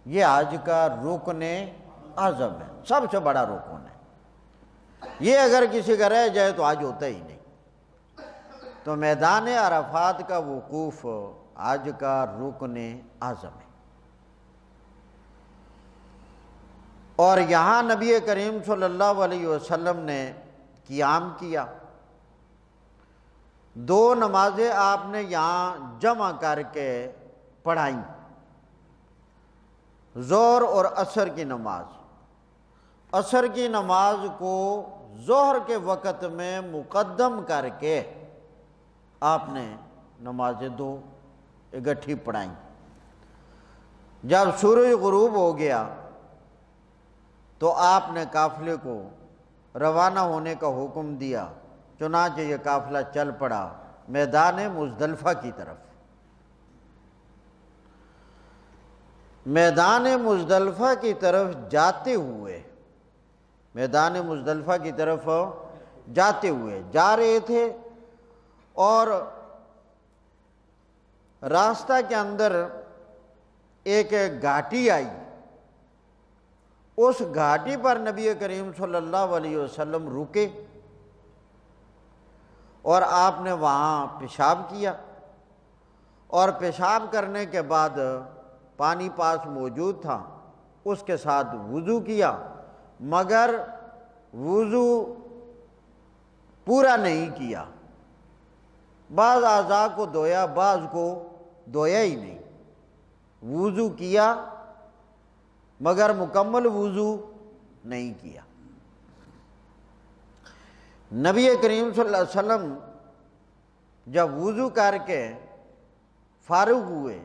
[SPEAKER 1] یہ حج کا رکن اعظم ہے، سب سے بڑا رکن ہے۔ یہ اگر کسی کا رہ جائے تو حج ہوتا ہی نہیں۔ تو میدان عرفات کا وقوف حج کا رکن اعظم ہے۔ اور یہاں نبی کریم صلی اللہ علیہ وسلم نے قیام کیا، 2 نمازیں آپ نے یہاں جمع کر کے پڑھائیں، ظہر اور عصر کی نماز۔ عصر کی نماز کو ظہر کے وقت میں مقدم کر کے آپ نے نمازیں 2 اکٹھی پڑھائیں۔ جب سورج غروب ہو گیا تو آپ نے قافلے کو روانہ ہونے کا حکم دیا، چنانچہ یہ قافلہ چل پڑا میدان مزدلفہ کی طرف۔ میدان مزدلفہ کی طرف جاتے ہوئے، میدان مزدلفہ کی طرف جاتے ہوئے جا رہے تھے، اور راستہ کے اندر ایک گھاٹی آئی۔ اس گھاٹی پر نبی کریم صلی اللہ علیہ وسلم رکے، اور آپ نے وہاں پیشاب کیا، اور پیشاب کرنے کے بعد پانی پاس موجود تھا، اس کے ساتھ وضو کیا، مگر وضو پورا نہیں کیا، بعض اعضاء کو دھویا، بعض کو دھویا ہی نہیں۔ وضو کیا مگر مکمل وضو نہیں کیا۔ نبی کریم صلی اللہ علیہ وسلم جب وضو کر کے فارغ ہوئے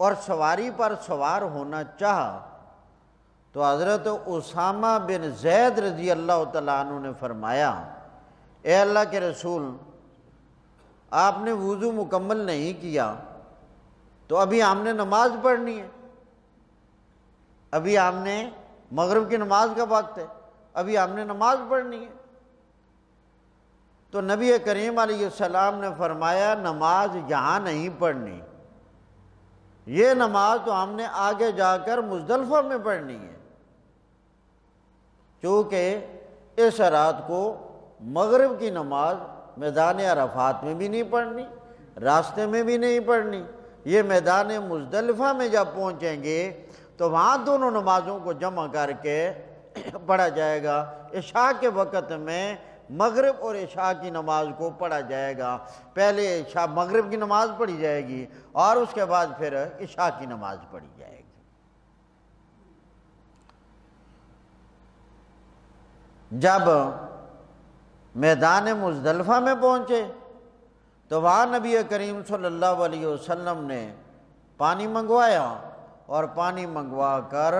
[SPEAKER 1] اور سواری پر سوار ہونا چاہا، تو حضرت اسامہ بن زید رضی اللہ تعالیٰ عنہ نے فرمایا، اے اللہ کے رسول، آپ نے وضو مکمل نہیں کیا، تو ابھی ہم نے نماز پڑھنی ہے، ابھی ہم نے مغرب کی نماز کا وقت ہے، ابھی ہم نے نماز پڑھنی ہے۔ تو نبی کریم علیہ السلام نے فرمایا، نماز یہاں نہیں پڑھنی، یہ نماز تو ہم نے آگے جا کر مزدلفہ میں پڑھنی ہے، چونکہ اس رات کو مغرب کی نماز میدان عرفات میں بھی نہیں پڑھنی، راستے میں بھی نہیں پڑھنی، یہ میدان مزدلفہ میں جب پہنچیں گے تو وہاں دونوں نمازوں کو جمع کر کے پڑھا جائے گا۔ عشاء کے وقت میں مغرب اور عشاء کی نماز کو پڑھا جائے گا، پہلے عشاء مغرب کی نماز پڑھی جائے گی، اور اس کے بعد پھر عشاء کی نماز پڑھی جائے گی۔ جب میدان مزدلفہ میں پہنچے تو وہاں نبی کریم صلی اللہ علیہ وسلم نے پانی منگوایا، اور پانی منگوا کر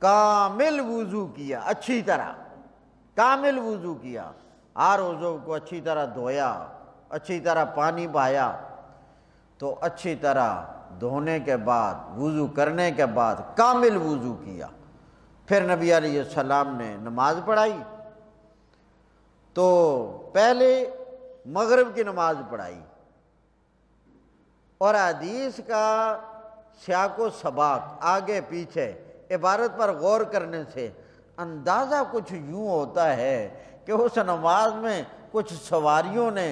[SPEAKER 1] کامل وضو کیا، اچھی طرح کامل وضو کیا، ہر عضو کو اچھی طرح دھویا، اچھی طرح پانی بہایا۔ تو اچھی طرح دھونے کے بعد، وضو کرنے کے بعد کامل وضو کیا، پھر نبی علیہ السلام نے نماز پڑھائی۔ تو پہلے مغرب کی نماز پڑھائی، اور حدیث کا سیاق و سباق آگے پیچھے عبارت پر غور کرنے سے اندازہ کچھ یوں ہوتا ہے کہ اس نماز میں کچھ سواریوں نے،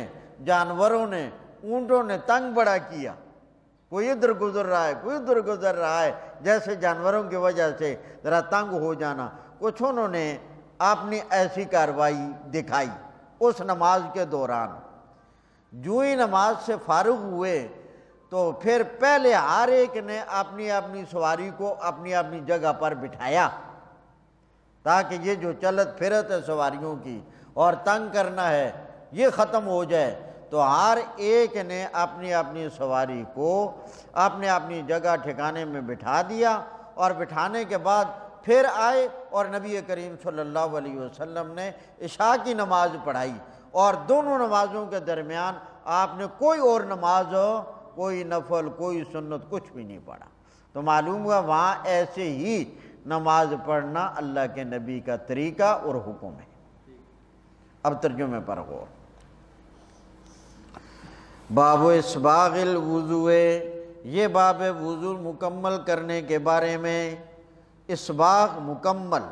[SPEAKER 1] جانوروں نے، اونٹوں نے تنگ بڑا کیا، کوئی ادھر گزر رہا ہے، کوئی ادھر گزر رہا ہے، جیسے جانوروں کی وجہ سے ذرا تنگ ہو جانا، کچھ انہوں نے اپنی ایسی کارروائی دکھائی اس نماز کے دوران۔ جو ہی نماز سے فارغ ہوئے تو پھر پہلے ہر ایک نے اپنی اپنی سواری کو اپنی اپنی جگہ پر بٹھایا، تاکہ یہ جو چلت پھرت ہے سواریوں کی اور تنگ کرنا ہے یہ ختم ہو جائے۔ تو ہر ایک نے اپنی اپنی سواری کو اپنے اپنی جگہ ٹھکانے میں بٹھا دیا، اور بٹھانے کے بعد پھر آئے اور نبی کریم صلی اللہ علیہ وسلم نے عشاء کی نماز پڑھائی، اور دونوں نمازوں کے درمیان آپ نے کوئی اور نماز، کوئی نفل، کوئی سنت، کچھ بھی نہیں پڑھا۔ تو معلوم ہوا وہاں ایسے ہی نماز پڑھنا اللہ کے نبی کا طریقہ اور حکم ہے۔ اب ترجمے پر غور۔ باب اسباغ الوضوء، یہ باب وضو مکمل کرنے کے بارے میں۔ اسباغ مکمل۔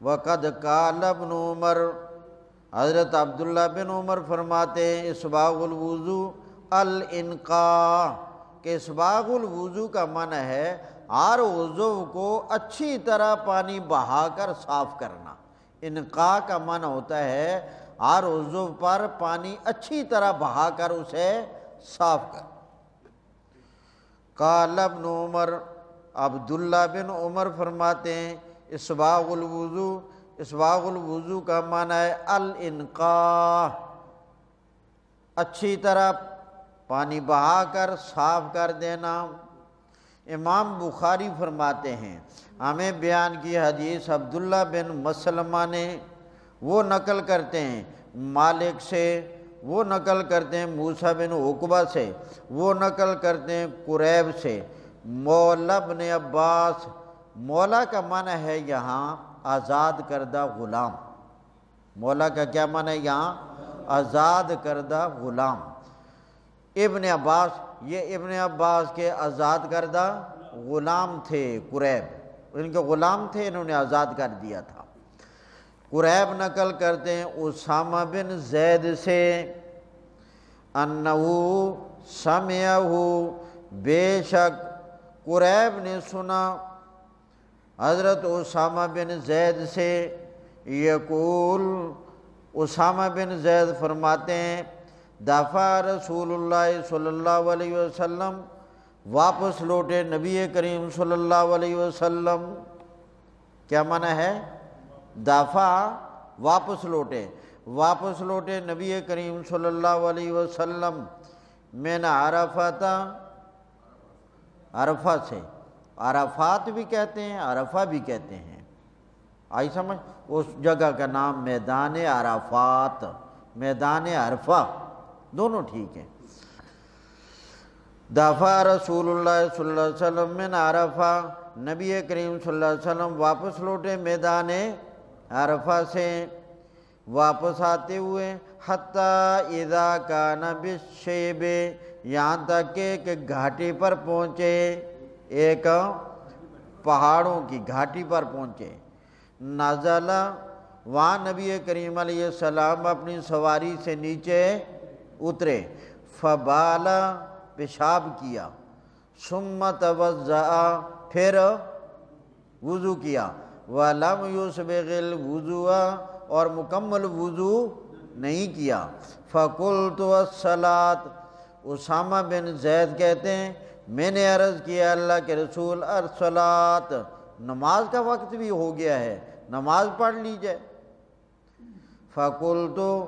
[SPEAKER 1] وقد قال ابن عمر، حضرت عبداللہ بن عمر فرماتے ہیں اسباغ الوضو الانقاء، کہ اسباغ الوضو کا معنی ہے ہر عضو کو اچھی طرح پانی بہا کر صاف کرنا۔ انقاء کا معنی ہوتا ہے ہر عضو پر پانی اچھی طرح بہا کر اسے صاف کر۔ قال ابن عمر، عبداللہ بن عمر فرماتے ہیں اسباغ الوضو، اسباغ الوضو کا معنی ہے الانقاء، اچھی طرح پانی بہا کر صاف کر دینا۔ امام بخاری فرماتے ہیں ہمیں بیان کی حدیث عبداللہ بن مسلمہ نے، وہ نقل کرتے ہیں مالک سے، وہ نقل کرتے ہیں موسیٰ بن عقبہ سے، وہ نقل کرتے ہیں قریب سے، مولا بن عباس۔ مولا کا معنی ہے یہاں آزاد کردہ غلام۔ مولا کا کیا معنی ہے یہاں؟ آزاد کردہ غلام۔ ابن عباس، یہ ابن عباس کے آزاد کردہ غلام تھے قریب، ان کے غلام تھے، انہوں نے آزاد کر دیا تھا۔ قریب نقل کرتے ہیں اسامہ بن زید سے انہو سمعہو، بے شک قریب نے سنا حضرت اسامہ بن زید سے، یقول، اسامہ بن زید فرماتے ہیں دفع رسول اللہ صلی اللہ علیہ وسلم، واپس لوٹے نبی کریم صلی اللہ علیہ وسلم۔ کیا معنی ہے؟ دفع واپس لوٹے، واپس لوٹے نبی کریم صلی اللہ علیہ وسلم من عرفات، عرفہ سے، عرفات بھی کہتے ہیں عرفہ بھی کہتے ہیں، آئی سمجھ؟ اس جگہ کا نام میدان عرفات، میدان عرفہ، دونوں ٹھیک ہیں۔ دفع رسول اللہ صلی اللہ علیہ وسلم من عرفہ، نبی کریم صلی اللہ علیہ وسلم واپس لوٹے میدان عرفہ سے، واپس آتے ہوئے حتی اذا کان بالشیب، یہاں تک کہ ایک گھاٹی پر پہنچے، ایک پہاڑوں کی گھاٹی پر پہنچے۔ نزل، وہاں نبی کریم علیہ السلام اپنی سواری سے نیچے اترے، فبال، پیشاب کیا، ثم توضأ، پھر وضو کیا، وَلَمْ يُسْبِغِ الْوُضُوءَ، اور مکمل وضو نہیں کیا۔ فَقُلْتُ الصَّلَاةُ، اسامہ بن زید کہتے ہیں میں نے عرض کیا اللہ کے رسول الصلاۃ، نماز کا وقت بھی ہو گیا ہے، نماز پڑھ لیجئے۔ فَقُلْتُ،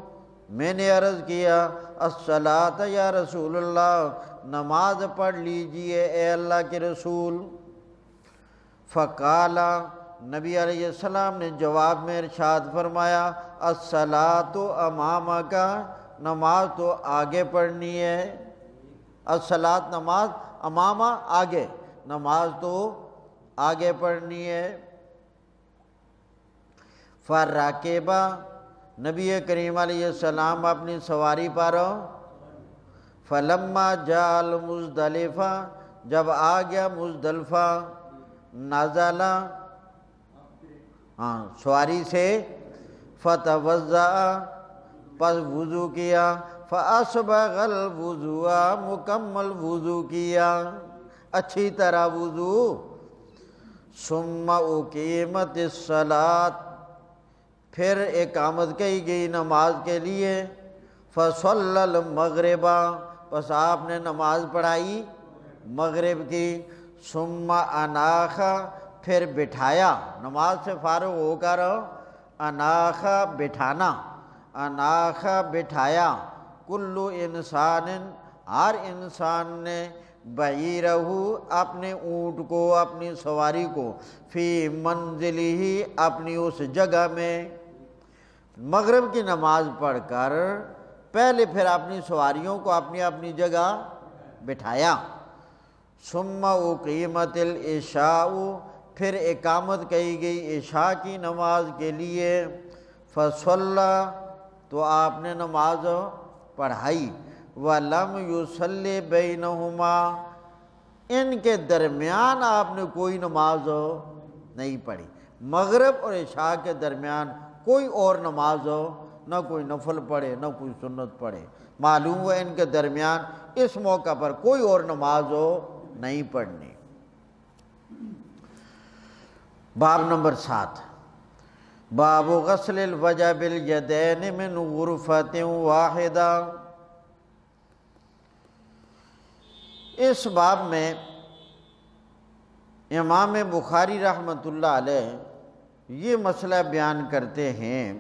[SPEAKER 1] میں نے عرض کیا الصلاۃ یا رسول اللہ، نماز پڑھ لیجئے اے اللہ کے رسول۔ فقال، نبی علیہ السلام نے جواب میں ارشاد فرمایا الصلاۃ امامک، نماز تو آگے پڑھنی ہے، الصلاۃ نماز، امامہ آگے، نماز تو آگے پڑھنی ہے۔ فراکبہ، نبی کریم علیہ السلام اپنی سواری پر، فلما جاء المزدلفہ، جب آ گیا مزدلفہ، نزل، سواری سے، فتوضأ، پس وضو کیا، فاسبغ الوضوء، مکمل وضو کیا، اچھی طرح وضو۔ ثم اقیمت الصلاۃ، پھر اقامت کی گئی نماز کے لیے، فصلی المغرب، پس آپ نے نماز پڑھائی مغرب کی، ثم اناخ، پھر بٹھایا، نماز سے فارغ ہو کر اناخ بٹھانا، اناخ بٹھایا، کل انسان، ہر انسان نے، بعیرہ، اپنے اونٹ کو، اپنی سواری کو، فی منزلہ، اپنی اس جگہ میں۔ مغرب کی نماز پڑھ کر پہلے پھر اپنی سواریوں کو اپنی اپنی جگہ بٹھایا۔ ثم اقیمت العشاء، پھر اقامت کی گئی عشاء کی نماز کے لیے، فصلی تو آپ نے نماز پڑھائی، وَلَمْ يُصَلِّ بَيْنَهُمَا ان کے درمیان آپ نے کوئی نماز نہیں پڑھی، مغرب اور عشاء کے درمیان کوئی اور نماز نہ کوئی نفل پڑھے نہ کوئی سنت پڑھے، معلوم ہوا ان کے درمیان اس موقع پر کوئی اور نماز نہیں پڑھنی۔ باب نمبر 7، باب غسل الوجہ بالیدین من غرفۃ واحدہ۔ اس باب میں امام بخاری رحمۃ اللہ علیہ یہ مسئلہ بیان کرتے ہیں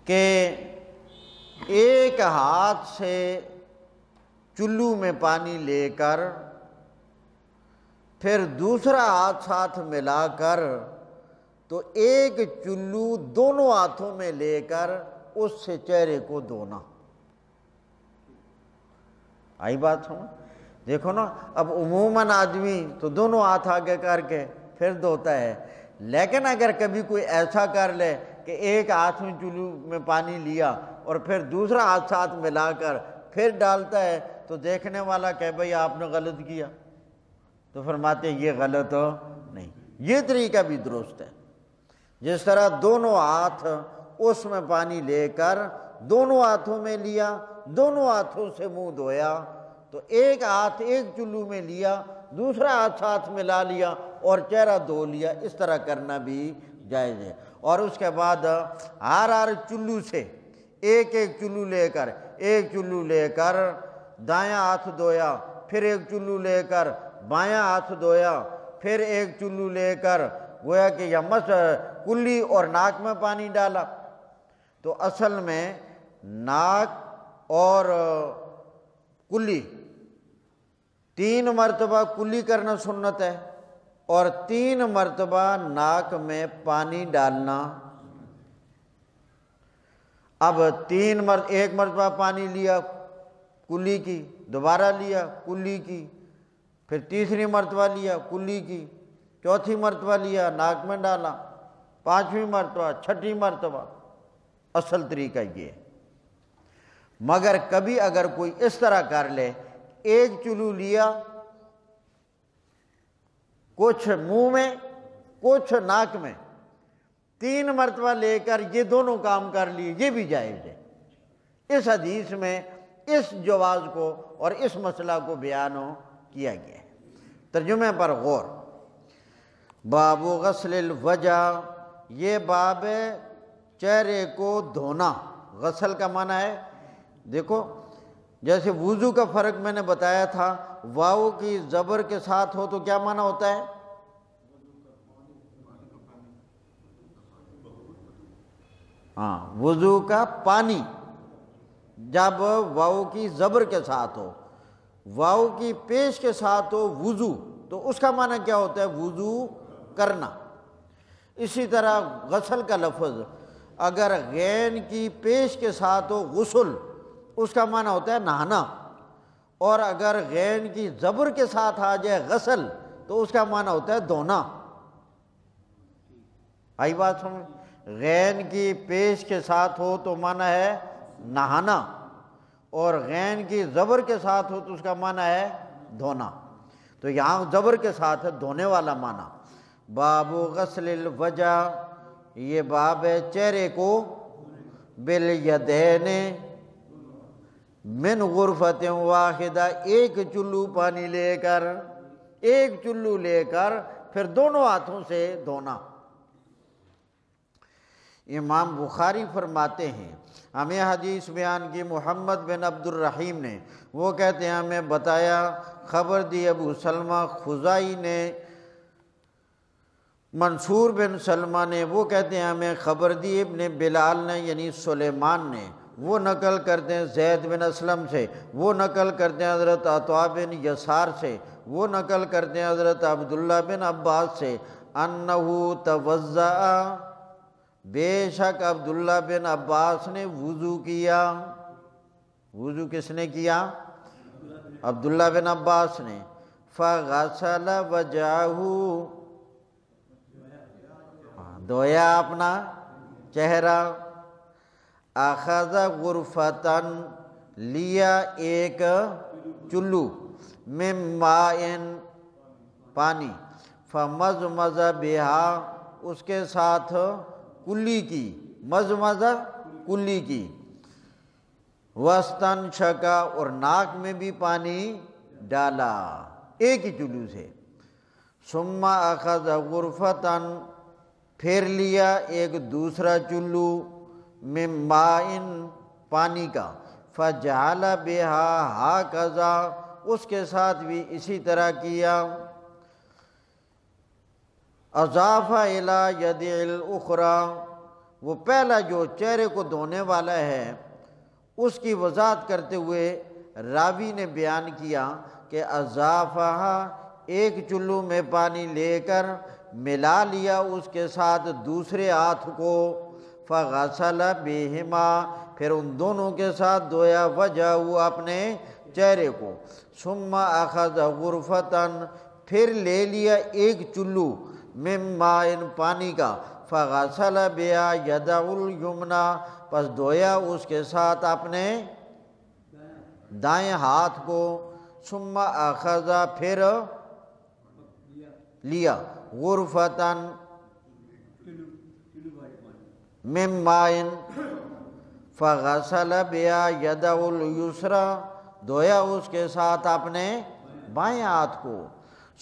[SPEAKER 1] کہ ایک ہاتھ سے چلو میں پانی لے کر پھر دوسرا ہاتھ ساتھ ملا کر تو ایک چلو دونوں ہاتھوں میں لے کر اس سے چہرے کو دھونا۔ آئی بات سمجھ؟ دیکھو نا، اب عموماً آدمی تو دونوں ہاتھ آگے کر کے پھر دھوتا ہے، لیکن اگر کبھی کوئی ایسا کر لے کہ ایک ہاتھ میں چلو میں پانی لیا اور پھر دوسرا ہاتھ ساتھ ملا کر پھر ڈالتا ہے تو دیکھنے والا کہ بھئی آپ نے غلط کیا، تو فرماتے ہیں یہ غلط نہیں، یہ طریقہ بھی درست ہے۔ جس طرح دونوں ہاتھ اس میں پانی لے کر دونوں ہاتھوں میں لیا، دونوں ہاتھوں سے منہ دھویا، تو ایک ہاتھ ایک چلو میں لیا، دوسرا ہاتھ ساتھ ملا لیا اور چہرہ دھو لیا، اس طرح کرنا بھی جائز ہے۔ اور اس کے بعد ہر چلو سے ایک ایک چلو لے کر دایاں ہاتھ دھویا، پھر ایک چلو لے کر بایاں ہاتھ دھویا، پھر ایک چلو لے کر گویا کہ یمس کلی اور ناک میں پانی ڈالا۔ تو اصل میں ناک اور کلی 3 مرتبہ کلی کرنا سنت ہے اور 3 مرتبہ ناک میں پانی ڈالنا۔ اب ایک مرتبہ پانی لیا کلی کی، دوبارہ لیا کلی کی، پھر تیسری مرتبہ لیا کلی کی، چوتھی مرتبہ لیا ناک میں ڈالا، 5ویں مرتبہ، 6ٹھی مرتبہ۔ اصل طریقہ یہ ہے، مگر کبھی اگر کوئی اس طرح کر لے، ایک چلو لیا کچھ منہ میں کچھ ناک میں، 3 مرتبہ لے کر یہ دونوں کام کر لیے، یہ بھی جائز ہے۔ اس حدیث میں اس جواز کو اور اس مسئلہ کو بیان کیا گیا ہے۔ ترجمے پر غور، باب غسل الوجہ، یہ باب ہے چہرے کو دھونا۔ غسل کا معنی ہے، دیکھو جیسے وضو کا فرق میں نے بتایا تھا، واو کی زبر کے ساتھ ہو تو کیا معنی ہوتا ہے؟ ہاں، وضو کا پانی جب واو کی زبر کے ساتھ ہو، واو کی پیش کے ساتھ ہو وضو، تو اس کا معنی کیا ہوتا ہے؟ وضو کرنا۔ اسی طرح غسل کا لفظ اگر غین کی پیش کے ساتھ ہو غسل، اس کا معنی ہوتا ہے نہانا، اور اگر غین کی زبر کے ساتھ آ جائے غسل تو اس کا معنی ہوتا ہے دھونا۔ آئی بات سمجھ؟ غین کی پیش کے ساتھ ہو تو معنی ہے نہانا، اور غین کی زبر کے ساتھ ہو تو اس کا معنی ہے دھونا۔ تو یہاں زبر کے ساتھ ہے دھونے والا معنی۔ باب غسل الوجہ، یہ باب ہے چہرے کو بالیدین من غرفۃ واحدہ، ایک چلو پانی لے کر، ایک چلو لے کر پھر دونوں ہاتھوں سے دھونا۔ امام بخاری فرماتے ہیں، ہمیں حدیث بیان کی محمد بن عبد الرحیم نے، وہ کہتے ہیں ہمیں بتایا، خبر دی ابو سلمہ خزائی نے، منصور بن سلمہ نے، وہ کہتے ہیں ہمیں خبر دی ابن بلال نے یعنی سلیمان نے، وہ نقل کرتے ہیں زید بن اسلم سے، وہ نقل کرتے ہیں حضرت عطا بن یسار سے، وہ نقل کرتے ہیں حضرت عبداللہ بن عباس سے، انہو توضأ، بے شک عبداللہ بن عباس نے وضو کیا۔ وضو کس نے کیا؟ عبداللہ بن عباس نے۔ فغسل وجہہ، دھویا اپنا چہرہ، اخذ غرفتن لیا ایک چلو، من ماء پانی، فمزمز بہا اس کے ساتھ کلی کی، مزمز کلی کی، واستنشقا اور ناک میں بھی پانی ڈالا ایک ہی چلو سے، ثم اخذ غرفتن پھر لیا ایک دوسرا چلو، من ماء پانی کا، فجعل بہا ہکذا اس کے ساتھ بھی اسی طرح کیا، اضاف الی ید الاخری وہ پہلا جو چہرے کو دھونے والا ہے اس کی وضاحت کرتے ہوئے راوی نے بیان کیا کہ اضافہ ایک چلو میں پانی لے کر ملا لیا اس کے ساتھ دوسرے ہاتھ کو، فغسل بہما پھر ان دونوں کے ساتھ دھویا، وجہہ اپنے چہرے کو، ثم اخذ غرفتن پھر لے لیا ایک چلو، من ماء پانی کا، فغسل بہا یدہ الیمنی پس دھویا اس کے ساتھ اپنے دائیں ہاتھ کو، ثم اخذ پھر لیا غرفتن من ماء فغسل بہا یدہ الیسری دھویا اس کے ساتھ اپنے بائیں ہاتھ کو،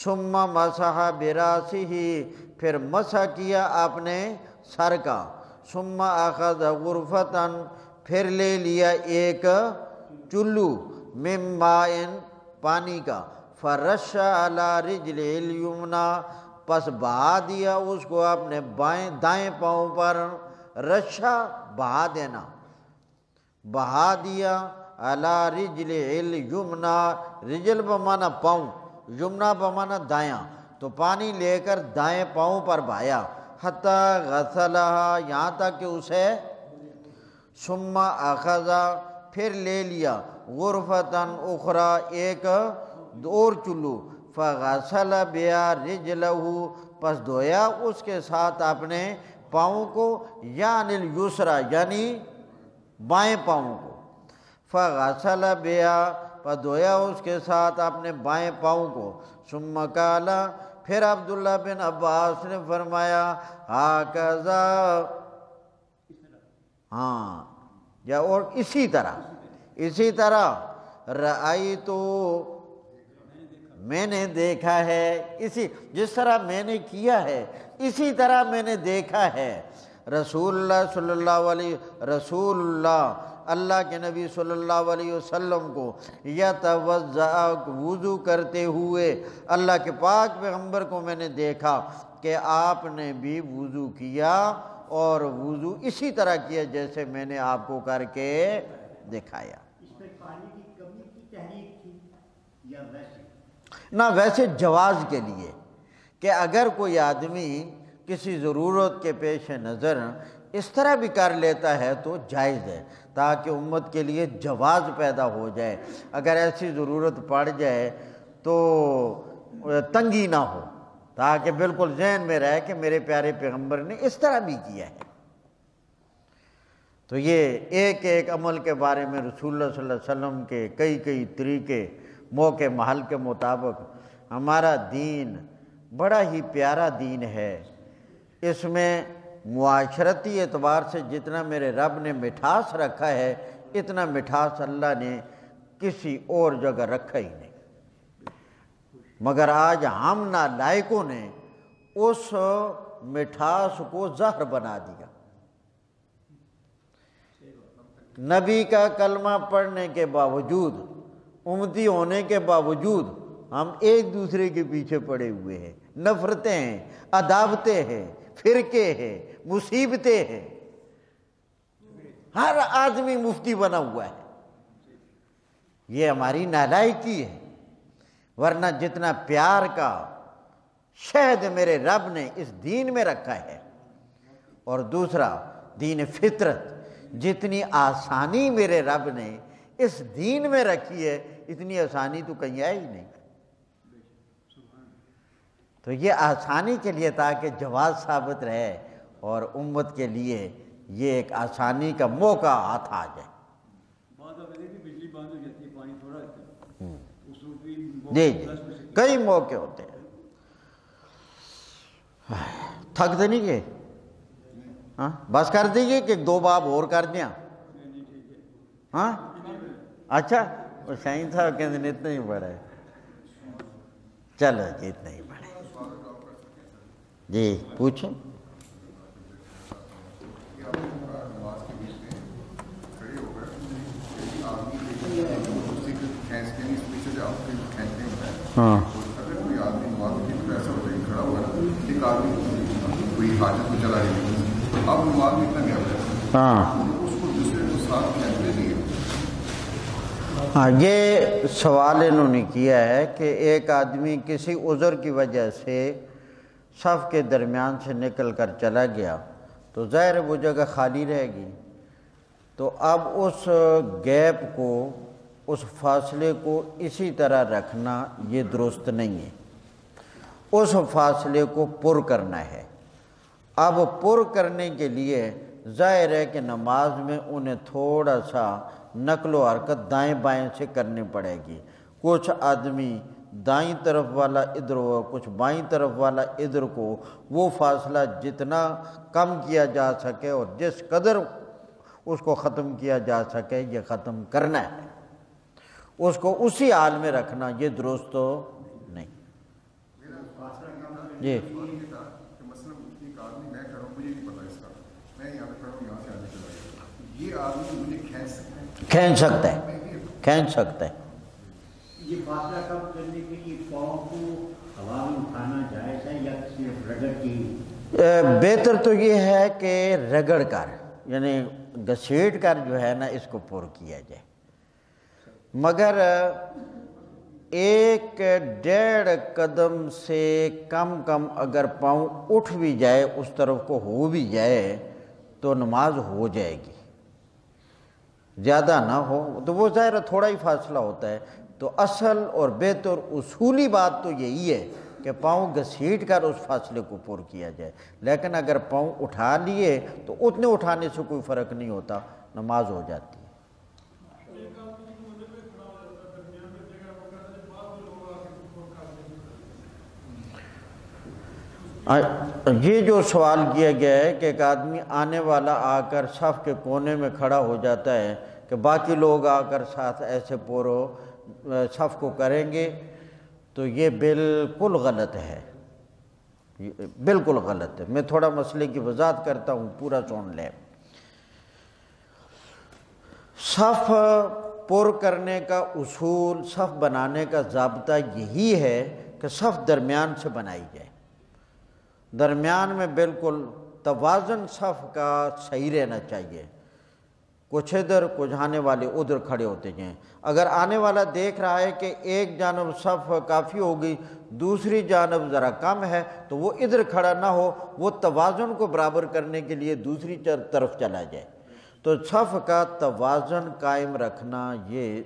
[SPEAKER 1] ثم مسح براسہ پھر مسح کیا اپنے سر کا، ثم اخذ غرفتن پھر لے لیا ایک چلو، من ماء پانی کا، فرش علی رجلہ الیمنی پس بہا دیا اس کو اپنے دائیں پاؤں پر، رشا بہا دینا، بہا دیا، علی رجلہ الیمنی رجل بمانا پاؤں، یمنا بمانا دایاں، تو پانی لے کر دائیں پاؤں پر بہایا، حتی غسلہا یہاں تک کہ اسے، ثم اخذ پھر لے لیا غرفتن اخری ایک اور چلو، فغسل بہا رجلہ پس دھویا اس کے ساتھ اپنے پاؤں کو، یعنی الیسری یعنی بائیں پاؤں کو، فغسل بہا پس دھویا اس کے ساتھ اپنے بائیں پاؤں کو، ثم قال پھر عبداللہ بن عباس نے فرمایا، ہکذا ہاں یا اور اسی طرح رأیتو میں نے دیکھا ہے، جس طرح میں نے کیا ہے اسی طرح میں نے دیکھا ہے رسول اللہ اللہ کے نبی صلی اللہ علیہ وسلم کو یتوضأ وضو کرتے ہوئے، اللہ کے پاک پیغمبر کو میں نے دیکھا کہ آپ نے بھی وضو کیا، اور وضو اسی طرح کیا جیسے میں نے آپ کو کر کے دکھایا۔
[SPEAKER 2] اس میں پانی کی کمی کی تحریک تھی یا ویسے؟
[SPEAKER 1] نہ ویسے جواز کے لیے کہ اگر کوئی آدمی کسی ضرورت کے پیش نظر اس طرح بھی کر لیتا ہے تو جائز ہے، تاکہ امت کے لیے جواز پیدا ہو جائے، اگر ایسی ضرورت پڑ جائے تو تنگی نہ ہو، تاکہ بالکل ذہن میں رہے کہ میرے پیارے پیغمبر نے اس طرح بھی کیا ہے۔ تو یہ ایک ایک عمل کے بارے میں رسول اللہ صلی اللہ علیہ وسلم کے کئی طریقے، موقع محل کے مطابق۔ ہمارا دین بڑا ہی پیارا دین ہے، اس میں معاشرتی اعتبار سے جتنا میرے رب نے مٹھاس رکھا ہے اتنا مٹھاس اللہ نے کسی اور جگہ رکھا ہی نہیں، مگر آج ہم نالائقوں نے اس مٹھاس کو زہر بنا دیا۔ نبی کا کلمہ پڑھنے کے باوجود، امتی ہونے کے باوجود ہم ایک دوسرے کے پیچھے پڑے ہوئے ہیں، نفرتیں ہیں، عداوتیں ہیں، فرقے ہیں، مصیبتیں ہیں، ہر آدمی مفتی بنا ہوا ہے۔ یہ ہماری نالائقی ہے، ورنہ جتنا پیار کا شہد میرے رب نے اس دین میں رکھا ہے، اور دوسرا دین فطرت، جتنی آسانی میرے رب نے اس دین میں رکھی ہے اتنی آسانی تو کہیں ہے ہی نہیں۔ تو یہ آسانی کے لیے تاکہ جواز ثابت رہے، اور امت کے لیے یہ ایک آسانی کا موقع ہاتھ آ جائے۔
[SPEAKER 2] بجلی بند ہو جاتی ہے، پانی تھوڑا ہوتا ہے، اس وقت بھی
[SPEAKER 1] جی جی کئی موقع ہوتے ہیں۔ تھک تو نہیں گئے؟ ہاں بس کر دیجیے کہ دو باب اور کر دیا؟ ہاں اچھا وہ شاہین صاحب کہتے ہیں اتنا ہی بڑا ہے، چلو جی اتنا ہی بڑا ہے۔ جی پوچھیں۔ ہاں
[SPEAKER 3] اگر کوئی آدمی نماز کی طرح ایسا ہوتا ہے کھڑا ہوا نا، ایک آدمی کوئی حاجت میں چلا گیا، اب نماز میں اتنا گیا ہے،
[SPEAKER 1] ہاں
[SPEAKER 3] اس کو دوسرے کو ساتھ کھینچنے لیے۔
[SPEAKER 1] ہاں یہ سوال انہوں نے کیا ہے کہ ایک آدمی کسی عذر کی وجہ سے صف کے درمیان سے نکل کر چلا گیا تو ظاہر وہ جگہ خالی رہے گی، تو اب اس گیپ کو، اس فاصلے کو اسی طرح رکھنا یہ درست نہیں ہے، اس فاصلے کو پر کرنا ہے۔ اب پر کرنے کے لیے ظاہر ہے کہ نماز میں انہیں تھوڑا سا نقل و حرکت دائیں بائیں سے کرنی پڑے گی، کچھ آدمی دائیں طرف والا ادھر ہو، کچھ بائیں طرف والا ادھر کو، وہ فاصلہ جتنا کم کیا جا سکے اور جس قدر اس کو ختم کیا جا سکے یہ ختم کرنا ہے، اس کو اسی حال میں رکھنا یہ درست نہیں۔ جی
[SPEAKER 3] کہ مثلاً ایک آدمی میں کھڑا ہوں، مجھے نہیں پتا اس کا، میں یہاں پہ کھڑا ہوں، یہاں سے آگے چلا گیا، یہ آدمی مجھے کھینچ سکتا ہے؟
[SPEAKER 1] کھینچ سکتا ہے، کھینچ سکتا ہے۔
[SPEAKER 2] یہ فاصلہ کم کرنے کے لیے پاؤں کو ہوا میں اٹھانا جائز ہے یا صرف رگڑ کے؟
[SPEAKER 1] بہتر تو یہ ہے کہ رگڑ کر، یعنی گھسیٹ کر جو ہے نا اس کو پر کیا جائے، مگر 1.5 قدم سے کم اگر پاؤں اٹھ بھی جائے اس طرف کو ہو بھی جائے تو نماز ہو جائے گی، زیادہ نہ ہو تو وہ ظاہر تھوڑا ہی فاصلہ ہوتا ہے۔ تو اصل اور بہتر اصولی بات تو یہی ہے کہ پاؤں گھسیٹ کر اس فاصلے کو پر کیا جائے، لیکن اگر پاؤں اٹھا لیے تو اتنے اٹھانے سے کوئی فرق نہیں ہوتا، نماز ہو جاتی ہے۔ یہ جو سوال کیا گیا ہے کہ ایک آدمی آنے والا آ کر صف کے کونے میں کھڑا ہو جاتا ہے کہ باقی لوگ آ کر ساتھ ایسے پورو صف کو کریں گے، تو یہ بالکل غلط ہے، بالکل غلط ہے۔ میں تھوڑا مسئلے کی وضاحت کرتا ہوں، پورا سن لیں۔ صف پر کرنے کا اصول، صف بنانے کا ضابطہ یہی ہے کہ صف درمیان سے بنائی جائے، درمیان میں بالکل توازن صف کا صحیح رہنا چاہیے، کچھ ادھر کچھ آنے والے ادھر کھڑے ہوتے جائیں۔ اگر آنے والا دیکھ رہا ہے کہ ایک جانب صف کافی ہوگی، دوسری جانب ذرا کم ہے، تو وہ ادھر کھڑا نہ ہو، وہ توازن کو برابر کرنے کے لیے دوسری طرف چلا جائے۔ تو صف کا توازن قائم رکھنا یہ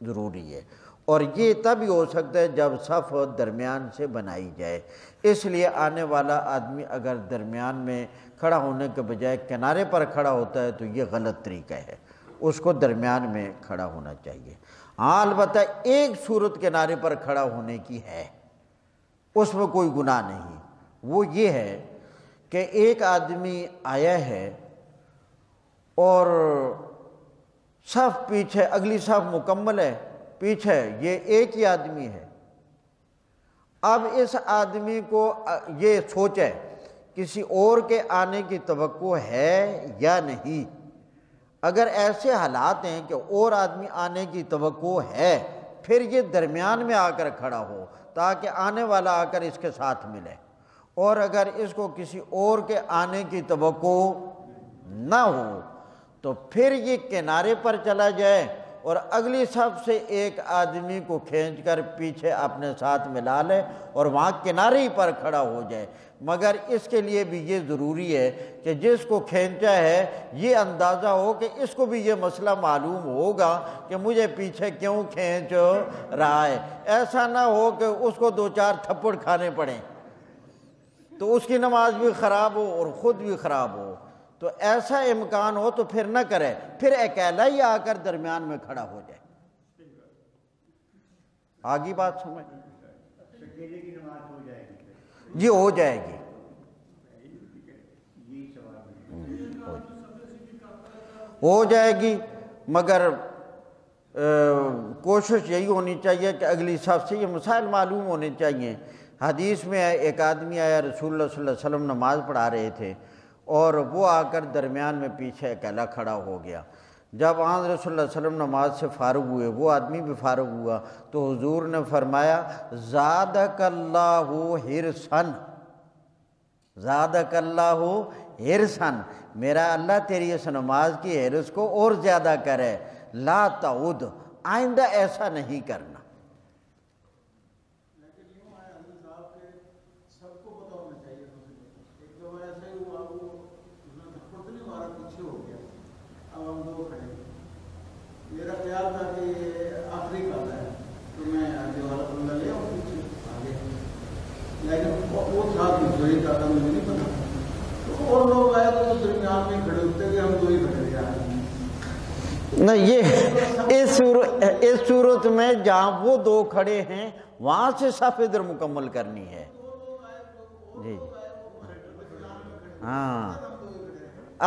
[SPEAKER 1] ضروری ہے، اور یہ تب ہی ہو سکتا ہے جب صف درمیان سے بنائی جائے۔ اس لیے آنے والا آدمی اگر درمیان میں کھڑا ہونے کے بجائے کنارے پر کھڑا ہوتا ہے تو یہ غلط طریقہ ہے، اس کو درمیان میں کھڑا ہونا چاہیے۔ ہاں البتہ ایک صورت کنارے پر کھڑا ہونے کی ہے، اس میں کوئی گناہ نہیں، وہ یہ ہے کہ ایک آدمی آیا ہے اور صف پیچھے، اگلی صف مکمل ہے، پیچھے یہ ایک ہی آدمی ہے۔ اب اس آدمی کو یہ سوچے کسی اور کے آنے کی توقع ہے یا نہیں۔ اگر ایسے حالات ہیں کہ اور آدمی آنے کی توقع ہے، پھر یہ درمیان میں آ کر کھڑا ہو تاکہ آنے والا آ کر اس کے ساتھ ملے، اور اگر اس کو کسی اور کے آنے کی توقع نہ ہو تو پھر یہ کنارے پر چلا جائے اور اگلی صف سے ایک آدمی کو کھینچ کر پیچھے اپنے ساتھ ملا لے اور وہاں کنارے ہی پر کھڑا ہو جائے۔ مگر اس کے لیے بھی یہ ضروری ہے کہ جس کو کھینچا ہے یہ اندازہ ہو کہ اس کو بھی یہ مسئلہ معلوم ہوگا کہ مجھے پیچھے کیوں کھینچ رہا ہے، ایسا نہ ہو کہ اس کو 2-4 تھپڑ کھانے پڑیں تو اس کی نماز بھی خراب ہو اور خود بھی خراب ہو۔ تو ایسا امکان ہو تو پھر نہ کرے، پھر اکیلا ہی آ کر درمیان میں کھڑا ہو جائے۔ آگی بات سمجھ؟
[SPEAKER 2] اکیلے کی نماز ہو جائے گی؟
[SPEAKER 1] جی ہو جائے گی۔
[SPEAKER 2] یہی سوال ہے۔
[SPEAKER 1] ہو جائے گی، مگر کوشش یہی ہونی چاہیے کہ اگلی صف سے یہ مسائل معلوم ہونے چاہیے۔ حدیث میں ایک آدمی آیا، رسول اللہ صلی اللہ علیہ وسلم نماز پڑھا رہے تھے اور وہ آ کر درمیان میں پیچھے اکیلا کھڑا ہو گیا۔ جب آن رسول اللہ علیہ وسلم نماز سے فارغ ہوئے، وہ آدمی بھی فارغ ہوا، تو حضور نے فرمایا زادک اللہ حرصاً، زادک اللہ حرصاً، میرا اللہ تیری اس نماز کی حرص کو اور زیادہ کرے، لا تعود، آئندہ ایسا نہیں کرنا۔
[SPEAKER 4] میرا خیال تھا کہ یہ آخری کام ہے تو میں آگے والا بندہ لے آؤں پیچھے آگے، لیکن وہ تھا دوسرے کا تھا، مجھے نہیں پتا، تو اور لوگ آئے تو درمیان میں کھڑے ہوتے کہ ہم دو ہی کھڑے رہے۔
[SPEAKER 1] نہ یہ اس صورت میں جہاں وہ دو کھڑے ہیں وہاں سے صف ادھر مکمل کرنی ہے۔ جی ہاں،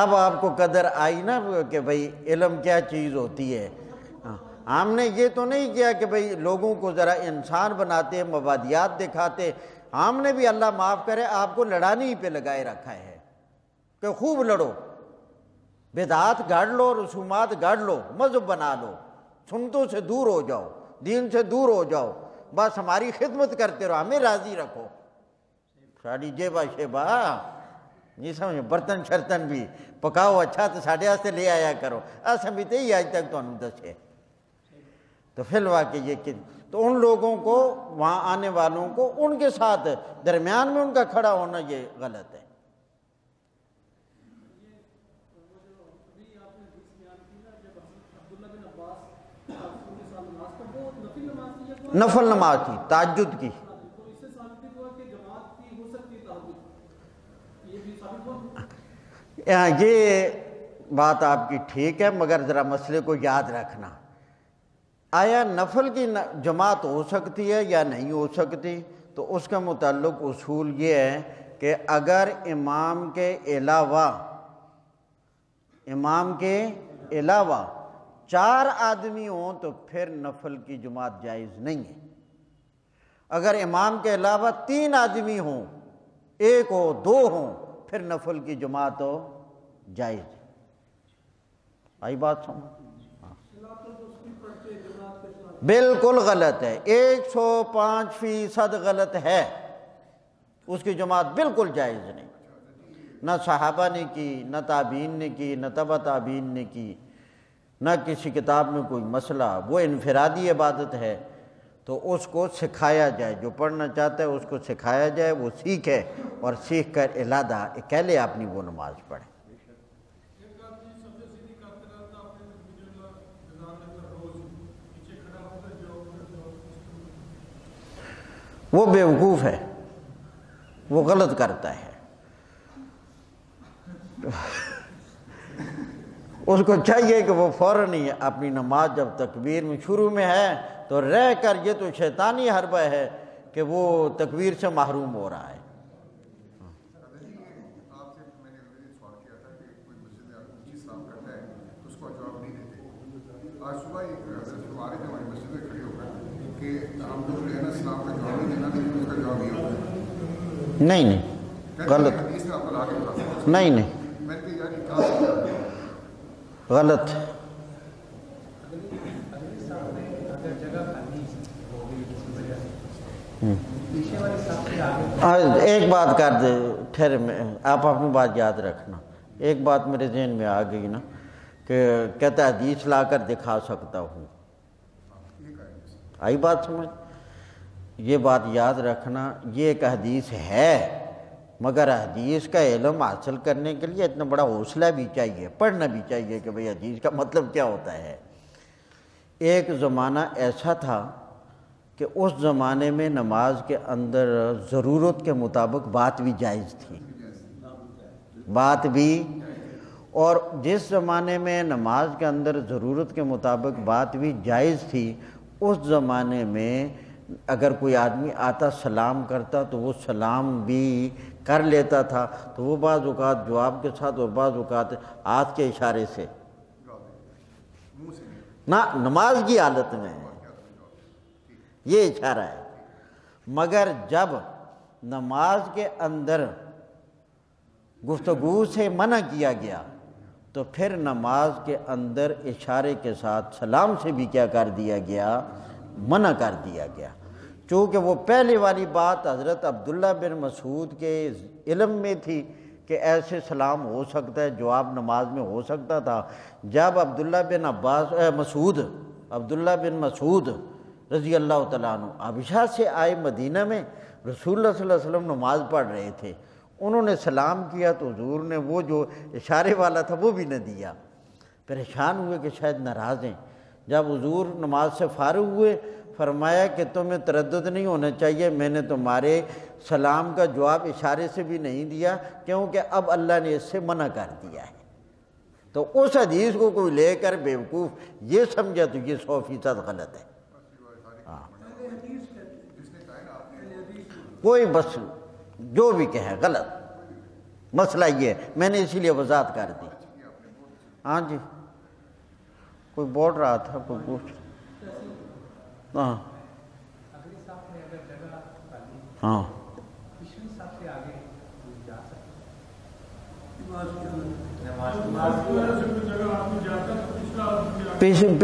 [SPEAKER 1] اب آپ کو قدر آئی نا کہ بھئی علم کیا چیز ہوتی ہے۔ ہم نے یہ تو نہیں کیا کہ بھئی لوگوں کو ذرا انسان بناتے، مبادیات دکھاتے، ہم نے بھی اللہ معاف کرے آپ کو لڑانے ہی پہ لگائے رکھا ہے کہ خوب لڑو، بدعات گاڑ لو، رسومات گاڑ لو، مذہب بنا لو، سنتوں سے دور ہو جاؤ، دین سے دور ہو جاؤ، بس ہماری خدمت کرتے رہو، ہمیں راضی رکھو۔ ساڑی جیبا شیبا نہیں سمجھ، برتن شرتن بھی پکاؤ اچھا تو ساڑھے واسطے لے آیا کرو، ایسا بھی تو ہی آج تک تو انہوں دسے۔ تو فی الواقع یہ کہ تو ان لوگوں کو، وہاں آنے والوں کو ان کے ساتھ درمیان میں ان کا کھڑا ہونا یہ غلط ہے۔ نفل نماز تھی، تہجد کی۔ یہ بات آپ کی ٹھیک ہے، مگر ذرا مسئلے کو یاد رکھنا، آیا نفل کی جماعت ہو سکتی ہے یا نہیں ہو سکتی؟ تو اس کا متعلق اصول یہ ہے کہ اگر امام کے علاوہ 4 آدمی ہوں تو پھر نفل کی جماعت جائز نہیں ہے۔ اگر امام کے علاوہ 3 آدمی ہوں، 1 ہو 2 ہوں، پھر نفل کی جماعت ہو جائز ہے۔ آئی بات سمجھ؟ بالکل غلط ہے، 105% غلط ہے، اس کی جماعت بالکل جائز نہیں، نہ صحابہ نے کی، نہ تابعین نے کی، نہ تبع تابعین نے کی، نہ کسی کتاب میں کوئی مسئلہ۔ وہ انفرادی عبادت ہے تو اس کو سکھایا جائے، جو پڑھنا چاہتا ہے اس کو سکھایا جائے، وہ سیکھے اور سیکھ کر علیحدہ اکیلے اپنی وہ نماز پڑھے۔ وہ بیوقوف ہے، وہ غلط کرتا ہے، اس کو چاہیے کہ وہ فوراً ہی اپنی نماز جب تکبیر میں شروع میں ہے تو رہ کر، یہ تو شیطانی حربہ ہے کہ وہ تکبیر سے محروم ہو رہا ہے۔
[SPEAKER 3] آپ سے میں نے سوال کیا تھا کہ کوئی مسجد اونچی صاف کرتا ہے تو اس کو جواب نہیں دیتے۔ آج صبح ایک حضرت ہمارے جو ہماری مسجد میں کھڑے ہو کر کہ ہم لوگ جو ہے نا اسلام کا جواب نہیں دینا، لیکن اس کا جواب یہ ہوتا ہے
[SPEAKER 1] نہیں غلط،
[SPEAKER 3] حدیث میں آپ کو لا کے بتا سکتا
[SPEAKER 1] نہیں
[SPEAKER 3] میں نے کہا یار یہ کہاں
[SPEAKER 1] غلط۔ ایک بات کر دے، ٹھہر، آپ اپنی بات یاد رکھنا، ایک بات میرے ذہن میں آ گئی نا کہ کہتا ہے حدیث لا کر دکھا سکتا ہوں، آئی بات سمجھ؟ یہ بات یاد رکھنا، یہ ایک حدیث ہے، مگر حدیث کا علم حاصل کرنے کے لیے اتنا بڑا حوصلہ بھی چاہیے، پڑھنا بھی چاہیے کہ بھئی حدیث کا مطلب کیا ہوتا ہے۔ ایک زمانہ ایسا تھا کہ اس زمانے میں نماز کے اندر ضرورت کے مطابق بات بھی جائز تھی، بات بھی، اور جس زمانے میں نماز کے اندر ضرورت کے مطابق بات بھی جائز تھی، اس زمانے میں اگر کوئی آدمی آتا سلام کرتا تو وہ سلام بھی کر لیتا تھا، تو وہ بعض اوقات جواب کے ساتھ اور بعض اوقات ہاتھ کے اشارے سے، نہ نماز کی حالت میں یہ اشارہ ہے۔ مگر جب نماز کے اندر گفتگو سے منع کیا گیا تو پھر نماز کے اندر اشارے کے ساتھ سلام سے بھی کیا کر دیا گیا؟ منع کر دیا گیا۔ چونکہ وہ پہلے والی بات حضرت عبداللہ بن مسعود کے علم میں تھی کہ ایسے سلام ہو سکتا ہے، جواب نماز میں ہو سکتا تھا۔ جب عبداللہ بن مسعود رضی اللہ تعالیٰ عنہ حبشہ سے آئے مدینہ میں، رسول اللہ صلی اللہ علیہ وسلم نماز پڑھ رہے تھے، انہوں نے سلام کیا تو حضور نے وہ جو اشارے والا تھا وہ بھی نہ دیا۔ پریشان ہوئے کہ شاید ناراض ہیں۔ جب حضور نماز سے فارغ ہوئے، فرمایا کہ تمہیں تردد نہیں ہونا چاہیے، میں نے تمہارے سلام کا جواب اشارے سے بھی نہیں دیا کیونکہ اب اللہ نے اس سے منع کر دیا ہے۔ تو اس حدیث کو کوئی لے کر بیوقوف یہ سمجھا تو یہ 100% غلط ہے۔ کوئی بس جو بھی کہے غلط، مسئلہ یہ ہے، میں نے اسی لیے وضاحت کر دی۔ ہاں جی، کوئی بول رہا تھا، کوئی پوچھ، ہاں ہاں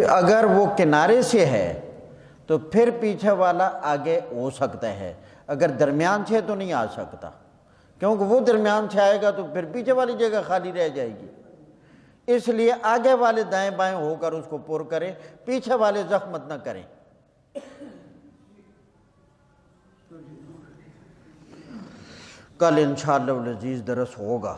[SPEAKER 1] اگر وہ کنارے سے ہے تو پھر پیچھے والا آگے ہو سکتا ہے، اگر درمیان سے تو نہیں آ سکتا، کیونکہ وہ درمیان سے آئے گا تو پھر پیچھے والی جگہ خالی رہ جائے گی۔ اس لیے آگے والے دائیں بائیں ہو کر اس کو پر کریں، پیچھے والے زحمت نہ کریں۔ کل انشاءاللہ العزیز درس ہوگا۔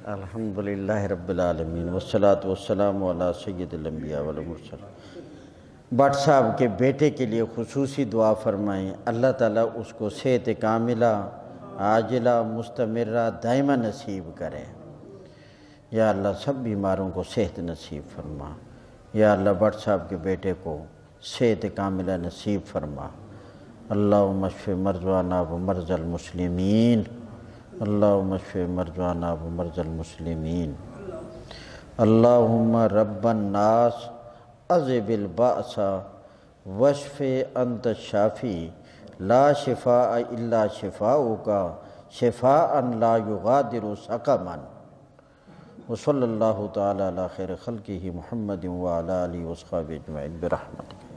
[SPEAKER 1] الحمدللہ رب العالمین والصلاة والسلام علی سید الانبیاء والمرسلین۔ بٹ صاحب کے بیٹے کے لیے خصوصی دعا فرمائیں، اللہ تعالیٰ اس کو صحت کاملہ عاجلہ مستمرہ دائمہ نصیب کرے۔ یا اللہ سب بیماروں کو صحت نصیب فرما۔ یا اللہ بٹ صاحب کے بیٹے کو صحت کاملہ نصیب فرما۔ اللہم اشف مرضانا و مرضى المسلمین، اللہم اشف مرضانا و مرضى المسلمین۔ اللہم رب الناس اذهب البأس واشف انت الشافی لا شفاء الا شفاؤک شفاء لا یغادر سقما۔ وصلی اللہ تعالی علی خیر خلقہ محمد وعلی آلہ وصحبہ اجمعین برحمتک۔